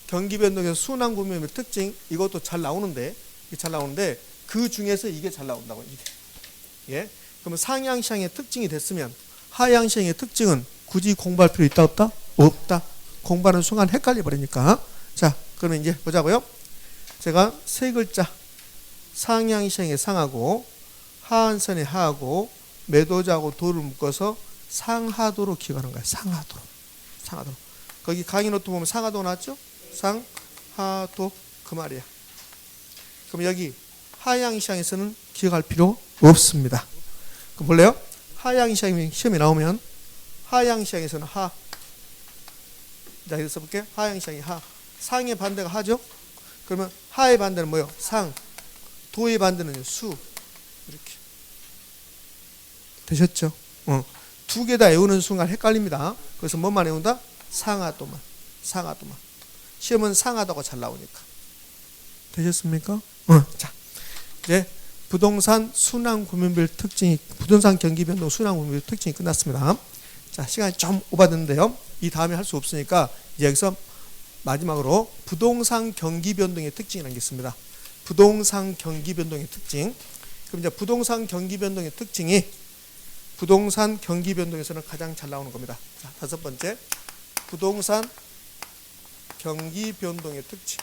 Speaker 1: 경기 변동에서 순환 구매의 특징 이것도 잘 나오는데 그 중에서 이게 잘 나온다고. 예. 그러면 상향 시장의 특징이 됐으면 하향 시장의 특징은 굳이 공부할 필요 있다 없다? 없다. 공부하는 순간 헷갈려 버리니까. 자, 그러면 이제 보자고요. 제가 세 글자 상향 시장의 상하고 하한선의 하하고 매도자하고 도를 묶어서 상하도로 기억하는 거야. 상하도로. 거기 강의 노트 보면 상하도 나왔죠? 상하도 그 말이야. 그럼 여기 하향 시장에서는 기억할 필요 없습니다. 그럼 볼래요? 하향 시장이 시험에 나오면 하향 시장에서는 하. 자, 여기서 써볼게요. 하향 시장이 하. 상의 반대가 하죠? 그러면 하의 반대는 뭐예요? 상. 도의 반대는 수. 이렇게. 되셨죠? 두 개 다 외우는 순간 헷갈립니다. 그래서 뭐만 외운다? 상하도만. 시험은 상하도가 잘 나오니까. 되셨습니까? 자, 이제 부동산 순환 구매별 특징이 부동산 경기 변동 순환 구매별 특징이 끝났습니다. 자, 시간이 좀 오바됐는데요. 이 다음에 할 수 없으니까 이제 여기서 마지막으로 부동산 경기 변동의 특징이라는 게 있습니다. 부동산 경기 변동의 특징. 그럼 이제 부동산 경기 변동의 특징이 부동산 경기 변동에서는 가장 잘 나오는 겁니다. 자, 다섯 번째. 부동산 경기 변동의 특징.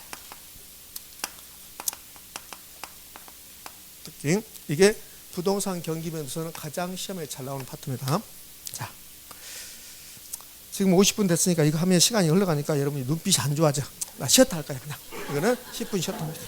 Speaker 1: 이게 부동산 경기 변동에서는 가장 시험에 잘 나오는 파트입니다. 자, 지금 50분 됐으니까 이거 하면 시간이 흘러가니까 여러분이 눈빛이 안 좋아져. 나 쉬었다 할까요? 그냥. 이거는 10분 쉬었다 합니다.